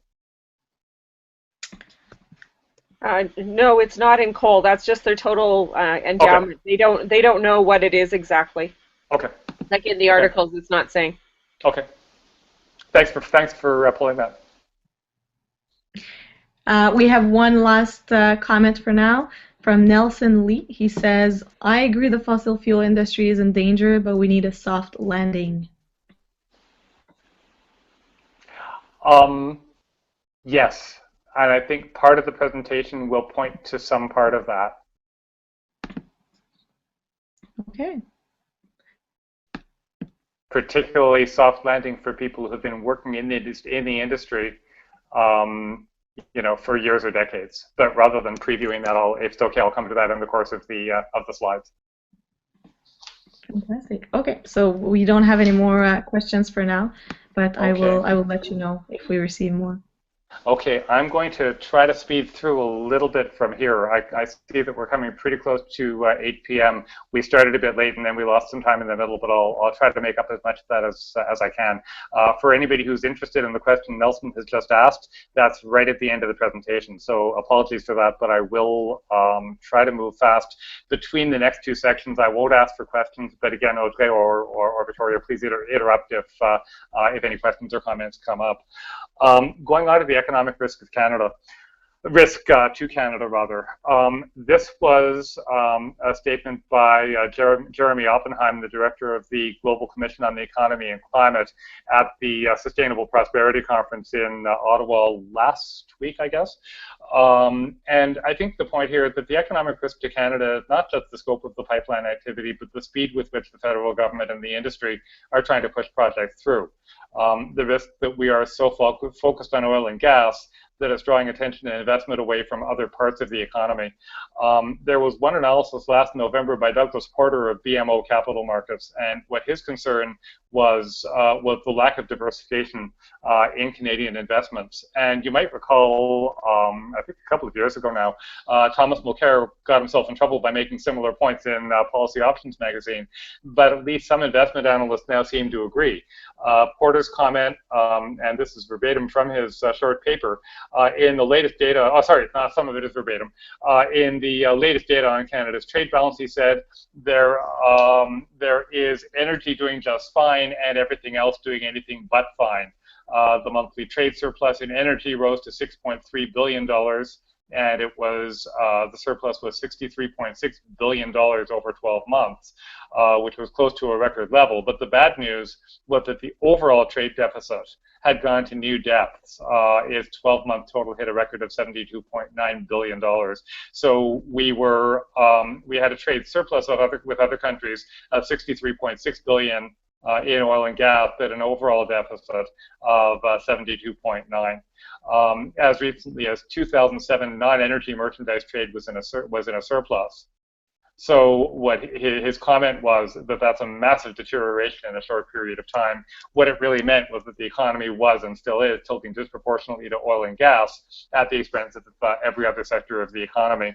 C: No, it's not in coal. That's just their total endowment. Okay. They don't know what it is exactly.
B: Okay.
C: Like in the articles, it's not saying.
B: Okay. Thanks for pulling that.
A: We have one last comment for now from Nelson Lee. He says, I agree the fossil fuel industry is in danger, but we need a soft landing.
B: Yes, and I think part of the presentation will point to some part of that.
A: Okay.
B: Particularly soft landing for people who have been working in the industry for years or decades. But rather than previewing that, if it's okay, I'll come to that in the course of the slides.
A: Fantastic. Okay, so we don't have any more questions for now, but okay. I will let you know if we receive more.
B: Okay, I'm going to try to speed through a little bit from here. I see that we're coming pretty close to 8 p.m. We started a bit late and then we lost some time in the middle, but I'll try to make up as much of that as I can. For anybody who's interested in the question Nelson has just asked, that's right at the end of the presentation. So apologies for that, but I will try to move fast. Between the next two sections, I won't ask for questions, but again, Audrey or Victoria, please interrupt if any questions or comments come up. Going on to the economic risk to Canada, rather. This was a statement by Jeremy Oppenheim, the director of the Global Commission on the Economy and Climate, at the Sustainable Prosperity Conference in Ottawa last week, I guess. And I think the point here is that the economic risk to Canada is not just the scope of the pipeline activity, but the speed with which the federal government and the industry are trying to push projects through. The risk that we are so focused on oil and gas that it's drawing attention and investment away from other parts of the economy. There was one analysis last November by Douglas Porter of BMO Capital Markets, and what his concern was the lack of diversification in Canadian investments. And you might recall, I think a couple of years ago now, Thomas Mulcair got himself in trouble by making similar points in Policy Options magazine, but at least some investment analysts now seem to agree. Porter's comment, and this is verbatim from his short paper, in the latest data, some of it is verbatim. In the latest data on Canada's trade balance, he said, there is energy doing just fine and everything else doing anything but fine. The monthly trade surplus in energy rose to $6.3 billion, and it was the surplus was $63.6 billion over 12 months, which was close to a record level. But the bad news was that the overall trade deficit had gone to new depths. Its 12-month total hit a record of $72.9 billion. So we had a trade surplus with other countries of $63.6 billion in oil and gas, but an overall deficit of 72.9. As recently as 2007, non-energy merchandise trade was in a surplus. So what his comment was that that's a massive deterioration in a short period of time. What it really meant was that the economy was and still is tilting disproportionately to oil and gas at the expense of every other sector of the economy.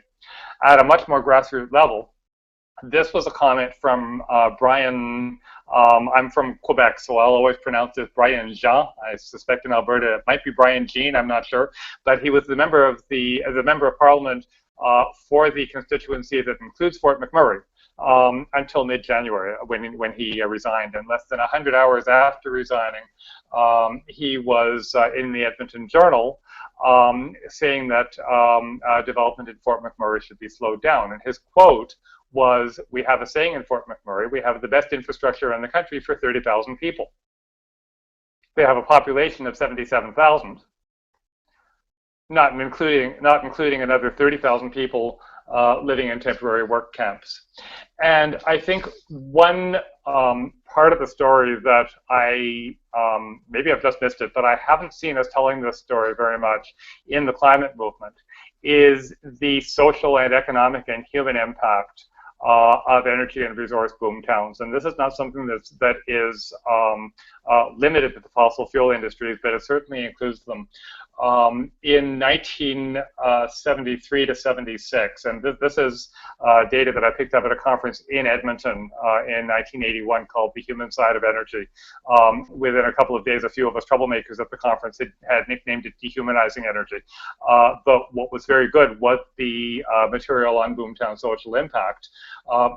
B: At a much more grassroots level, this was a comment from Brian. I'm from Quebec, so I'll always pronounce it Brian Jean. I suspect in Alberta it might be Brian Jean. I'm not sure, but he was the member of Parliament for the constituency that includes Fort McMurray until mid-January when he resigned. And less than 100 hours after resigning, he was in the Edmonton Journal saying that development in Fort McMurray should be slowed down. And his quote was, "We have a saying in Fort McMurray, we have the best infrastructure in the country for 30,000 people. They have a population of 77,000. Not including another 30,000 people living in temporary work camps." And I think one part of the story that maybe I've just missed it, but I haven't seen us telling this story very much in the climate movement, is the social and economic and human impact of energy and resource boom towns. And this is not something that is limited to the fossil fuel industries, but it certainly includes them. In 1973 to 76, and this is data that I picked up at a conference in Edmonton in 1981 called The Human Side of Energy. Within a couple of days, a few of us troublemakers at the conference had nicknamed it Dehumanizing Energy. But what was very good was the material on boomtown social impact.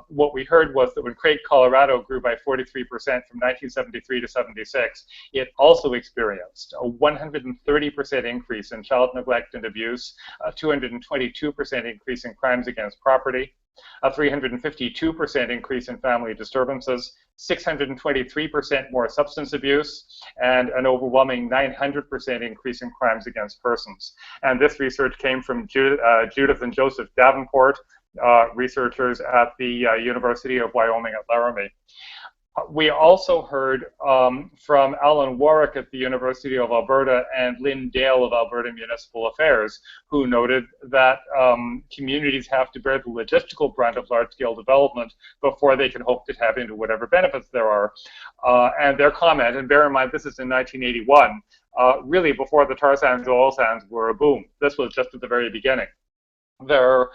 B: What we heard was that when Craig, Colorado grew by 43% from 1973 to 76, it also experienced a 130% increase in child neglect and abuse, a 222% increase in crimes against property, a 352% increase in family disturbances, 623% more substance abuse, and an overwhelming 900% increase in crimes against persons. And this research came from Judith and Joseph Davenport, researchers at the University of Wyoming at Laramie. We also heard from Alan Warwick at the University of Alberta and Lynn Dale of Alberta Municipal Affairs, who noted that communities have to bear the logistical brunt of large-scale development before they can hope to tap into whatever benefits there are. And their comment, and bear in mind this is in 1981, really before the tar sands and oil sands were a boom. This was just at the very beginning. Their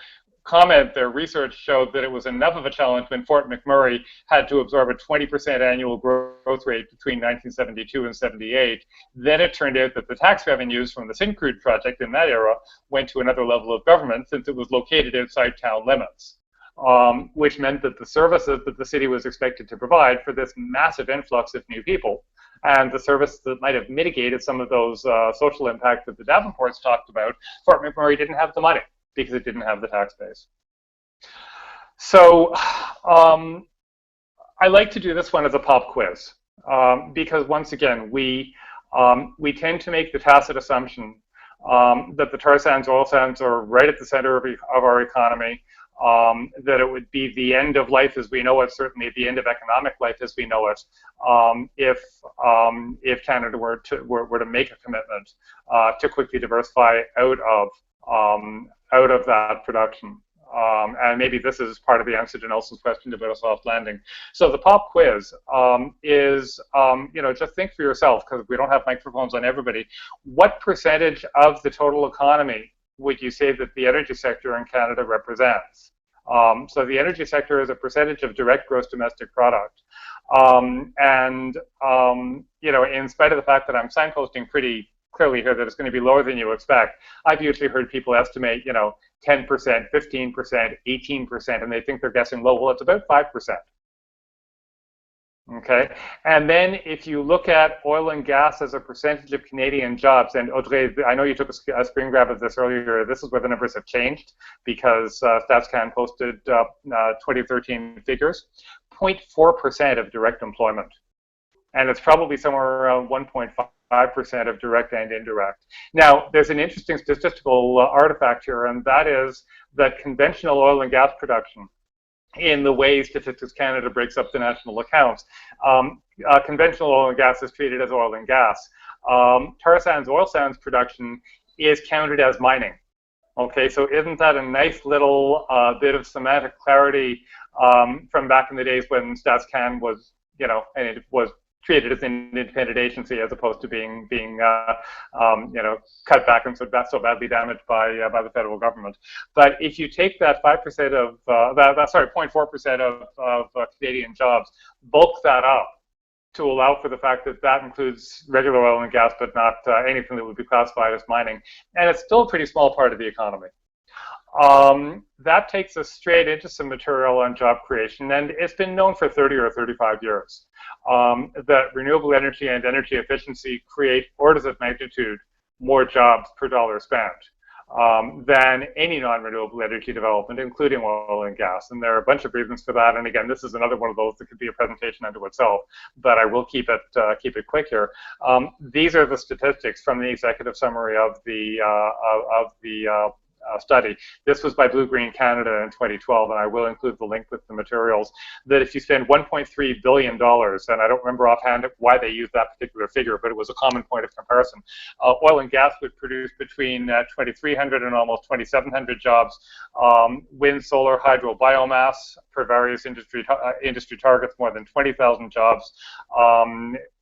B: research showed that it was enough of a challenge when Fort McMurray had to absorb a 20% annual growth rate between 1972 and 78. Then it turned out that the tax revenues from the Syncrude project in that era went to another level of government since it was located outside town limits, which meant that the services that the city was expected to provide for this massive influx of new people, and the services that might have mitigated some of those social impacts that the Davenports talked about, Fort McMurray didn't have the money, because it didn't have the tax base. So I like to do this one as a pop quiz, because once again, we tend to make the tacit assumption that the tar sands, oil sands are right at the center of our economy, that it would be the end of life as we know it, certainly the end of economic life as we know it, if Canada were to make a commitment to quickly diversify out of that production. And maybe this is part of the answer to Nelson's question about a soft landing. So the pop quiz is, just think for yourself, because we don't have microphones on everybody. What percentage of the total economy would you say that the energy sector in Canada represents? So the energy sector is a percentage of direct gross domestic product. In spite of the fact that I'm signposting pretty clearly here that it's going to be lower than you expect, I've usually heard people estimate, 10%, 15%, 18%, and they think they're guessing low. Well, it's about 5%. Okay, and then if you look at oil and gas as a percentage of Canadian jobs, and Audrey, I know you took a screen grab of this earlier, this is where the numbers have changed because StatsCan posted 2013 figures, 0.4% of direct employment. And it's probably somewhere around 1.5% of direct and indirect. Now, there's an interesting statistical artifact here, and that is that conventional oil and gas production, in the way Statistics Canada breaks up the national accounts, conventional oil and gas is treated as oil and gas. Tar sands, oil sands production is counted as mining. Okay, so isn't that a nice little bit of semantic clarity from back in the days when StatsCan was, and it was treated as an independent agency as opposed to being cut back and so badly damaged by the federal government. But if you take that 5% of 0.4% of Canadian jobs, bulk that up to allow for the fact that that includes regular oil and gas, but not anything that would be classified as mining, and it's still a pretty small part of the economy. That takes us straight into some material on job creation, and it's been known for 30 or 35 years that renewable energy and energy efficiency create orders of magnitude more jobs per dollar spent than any non-renewable energy development, including oil and gas. And there are a bunch of reasons for that. And again, this is another one of those that could be a presentation unto itself, but I will keep it quick here. These are the statistics from the executive summary of the study. This was by Blue Green Canada in 2012, and I will include the link with the materials, that if you spend $1.3 billion, and I don't remember offhand why they used that particular figure, but it was a common point of comparison, oil and gas would produce between 2,300 and almost 2,700 jobs, wind, solar, hydro, biomass, for various industry targets, more than 20,000 jobs,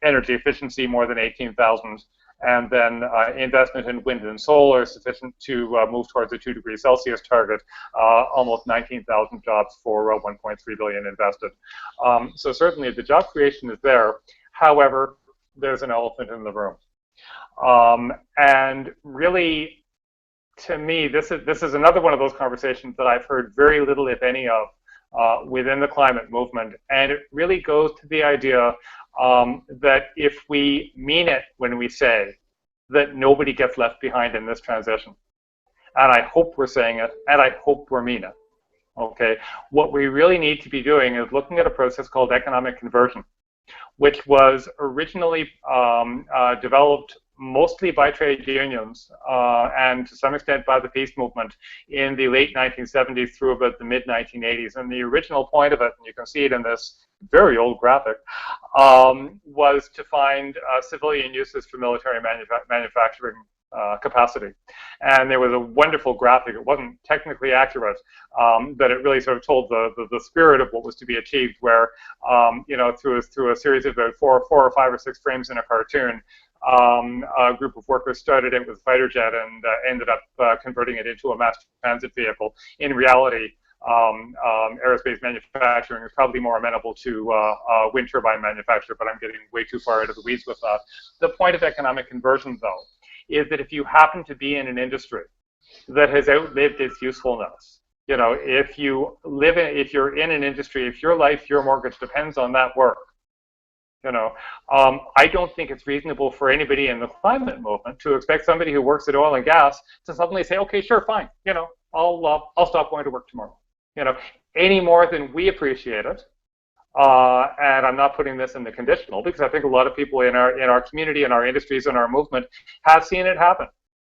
B: energy efficiency, more than 18,000, and then investment in wind and solar sufficient to move towards a 2 degrees Celsius target, almost 19,000 jobs for 1.3 billion invested. So certainly the job creation is there. However, there's an elephant in the room. And really, to me, this is another one of those conversations that I've heard very little, if any, of within the climate movement. And it really goes to the idea that if we mean it when we say that nobody gets left behind in this transition, and I hope we're saying it, and I hope we mean it, okay, what we really need to be doing is looking at a process called economic conversion, which was originally developed mostly by trade unions and to some extent by the peace movement in the late 1970s through about the mid-1980s. And the original point of it, and you can see it in this very old graphic, was to find civilian uses for military manufacturing capacity. And there was a wonderful graphic. It wasn't technically accurate, but it really sort of told the spirit of what was to be achieved, where, through a series of about four or five or six frames in a cartoon, a group of workers started it with a fighter jet and ended up converting it into a mass transit vehicle. In reality, aerospace manufacturing is probably more amenable to wind turbine manufacture, but I'm getting way too far into the weeds with that. The point of economic conversion, though, is that if you happen to be in an industry that has outlived its usefulness, if you're in an industry, if your life, your mortgage depends on that work, I don't think it's reasonable for anybody in the climate movement to expect somebody who works at oil and gas to suddenly say, okay, sure, fine, I'll stop going to work tomorrow, any more than we appreciate it. And I'm not putting this in the conditional, because I think a lot of people in our community, in our industries, in our movement have seen it happen.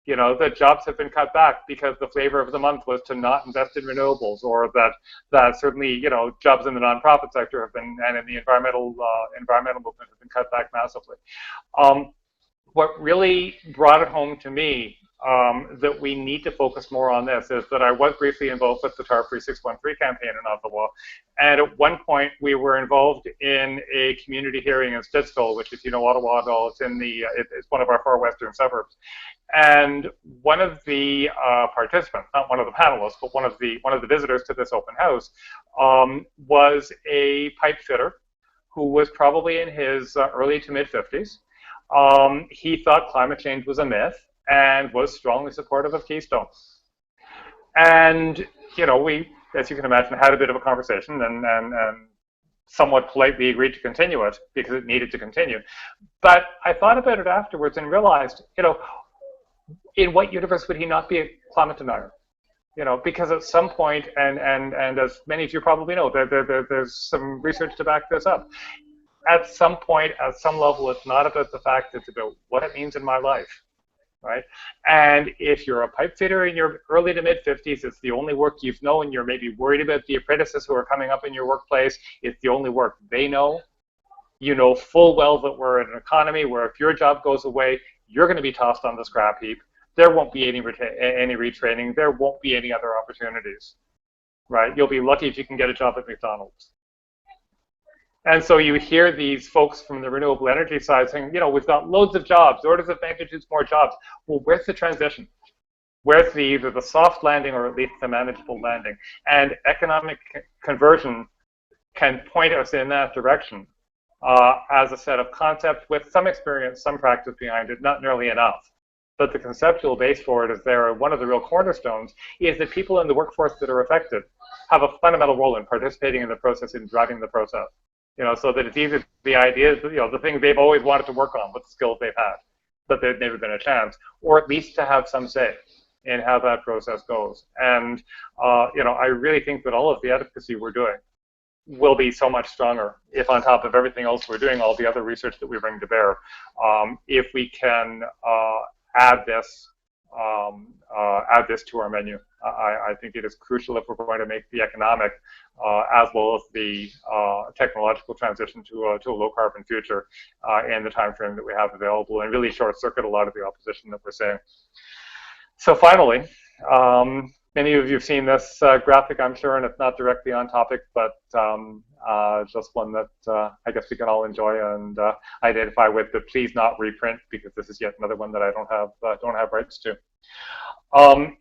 B: That jobs have been cut back because the flavor of the month was to not invest in renewables, or that certainly, jobs in the nonprofit sector have been, and in the environmental movement have been cut back massively. What really brought it home to me that we need to focus more on this is that I was briefly involved with the TAR 3613 campaign in Ottawa, and at one point we were involved in a community hearing in Stittsville, which, if you know Ottawa at all, it's one of our far western suburbs. And one of the participants, not one of the panelists, but one of the visitors to this open house, was a pipe fitter who was probably in his early to mid 50s. He thought climate change was a myth and was strongly supportive of Keystone. And, we, as you can imagine, had a bit of a conversation and somewhat politely agreed to continue it because it needed to continue. But I thought about it afterwards and realized, in what universe would he not be a climate denier? Because at some point, and as many of you probably know, there's some research to back this up. At some point, at some level, it's not about the fact, it's about what it means in my life. Right? And if you're a pipe fitter in your early to mid 50s, it's the only work you've known. You're maybe worried about the apprentices who are coming up in your workplace. It's the only work they know. You know full well that we're in an economy where if your job goes away, you're going to be tossed on the scrap heap. there won't be any retraining. There won't be any other opportunities, right? You'll be lucky if you can get a job at McDonald's. And so you hear these folks from the renewable energy side saying, you know, we've got loads of jobs, orders of magnitude more jobs. Well, where's the transition? Where's either the soft landing or at least the manageable landing? And economic conversion can point us in that direction as a set of concepts with some experience, some practice behind it, not nearly enough. But the conceptual base for it is there. One of the real cornerstones is that people in the workforce that are affected have a fundamental role in participating in the process and driving the process. You know, so that it's either the ideas, you know, the things they've always wanted to work on, with the skills they've had, but they've never been a chance, or at least to have some say in how that process goes. And, you know, I really think that all of the advocacy we're doing will be so much stronger if, on top of everything else we're doing, all the other research that we bring to bear, if we can add this to our menu. I think it is crucial if we're going to make the economic as well as the technological transition to a low carbon future in the time frame that we have available, and really short circuit a lot of the opposition that we're seeing. So finally, many of you have seen this graphic, I'm sure, and it's not directly on topic, but just one that I guess we can all enjoy and identify with. But please not reprint, because this is yet another one that I don't have rights to.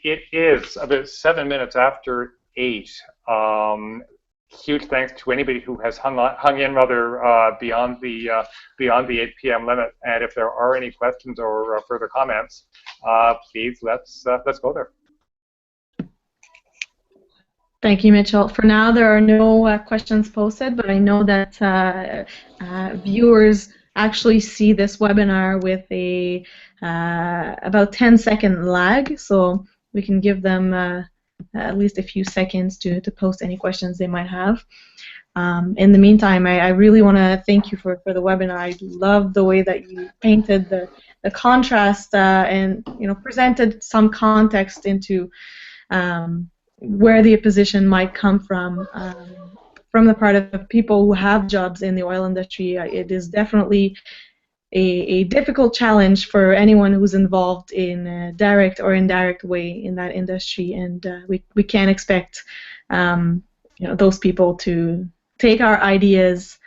B: It is about 7 minutes after 8. Huge thanks to anybody who has hung in rather beyond the 8 p.m. limit. And if there are any questions or further comments, please let's go there.
A: Thank you, Mitchell. For now, there are no questions posted, but I know that viewers actually see this webinar with a about 10-second lag, so we can give them at least a few seconds to post any questions they might have. In the meantime, I really want to thank you for the webinar. I love the way that you painted the contrast and presented some context into where the opposition might come from the part of people who have jobs in the oil industry. It is definitely a difficult challenge for anyone who's involved in a direct or indirect way in that industry, and we can't expect those people to take our ideas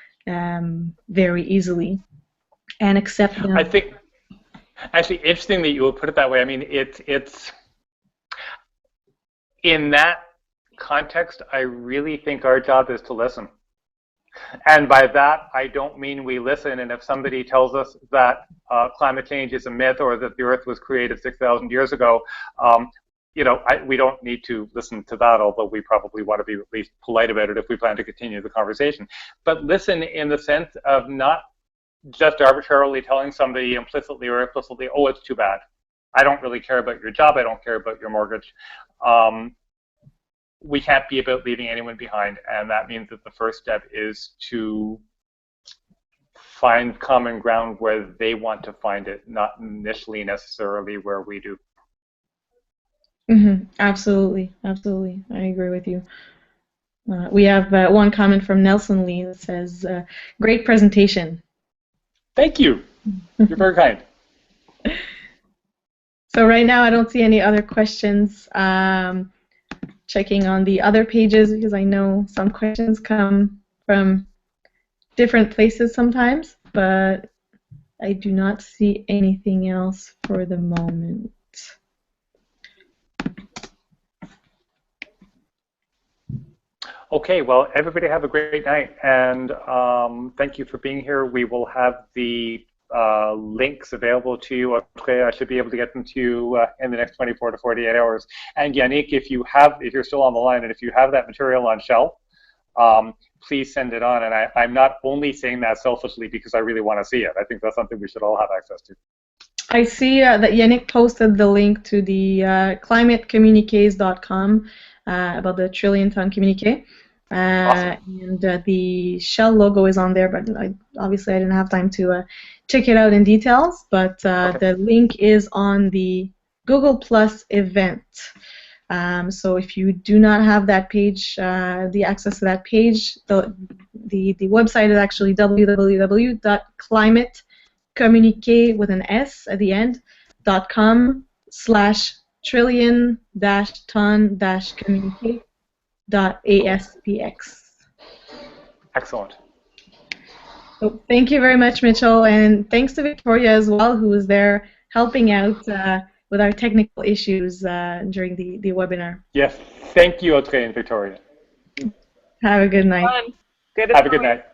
A: very easily and accept them.
B: I think actually interesting that you would put it that way. I mean, it's in that context, I really think our job is to listen. And by that, I don't mean we listen, and if somebody tells us that climate change is a myth or that the Earth was created 6,000 years ago, we don't need to listen to that, although we probably want to be at least polite about it if we plan to continue the conversation. But listen in the sense of not just arbitrarily telling somebody implicitly or implicitly, oh, it's too bad. I don't really care about your job. I don't care about your mortgage. We can't be about leaving anyone behind, and that means that the first step is to find common ground where they want to find it, not initially necessarily where we do.
A: Mm-hmm. Absolutely, absolutely. I agree with you. We have one comment from Nelson Lee that says, great presentation.
B: Thank you. You're very kind.
A: So right now I don't see any other questions. Checking on the other pages, because I know some questions come from different places sometimes, but I do not see anything else for the moment.
B: Okay, well, everybody have a great night, and thank you for being here. We will have the links available to you. Okay, I should be able to get them to you in the next 24 to 48 hours. And Yannick, if you're still on the line, and if you have that material on shelf, please send it on. And I'm not only saying that selfishly because I really want to see it. I think that's something we should all have access to.
A: I see that Yannick posted the link to the climatecommuniques.com about the trillion-ton communique.
B: Awesome.
A: And the Shell logo is on there, but obviously I didn't have time to check it out in details. But
B: Okay.
A: The link is on the Google Plus event. So if you do not have that page, the access to that page, the website is actually www.climatecommunique with an S at the end .com trillion-ton-communicate.aspx.
B: Excellent.
A: So thank you very much, Mitchell, and thanks to Victoria as well, who was there helping out with our technical issues during the webinar.
B: Yes, thank you, Audrey and Victoria.
A: Have a good night.
C: Fun. Good
B: Have a good night.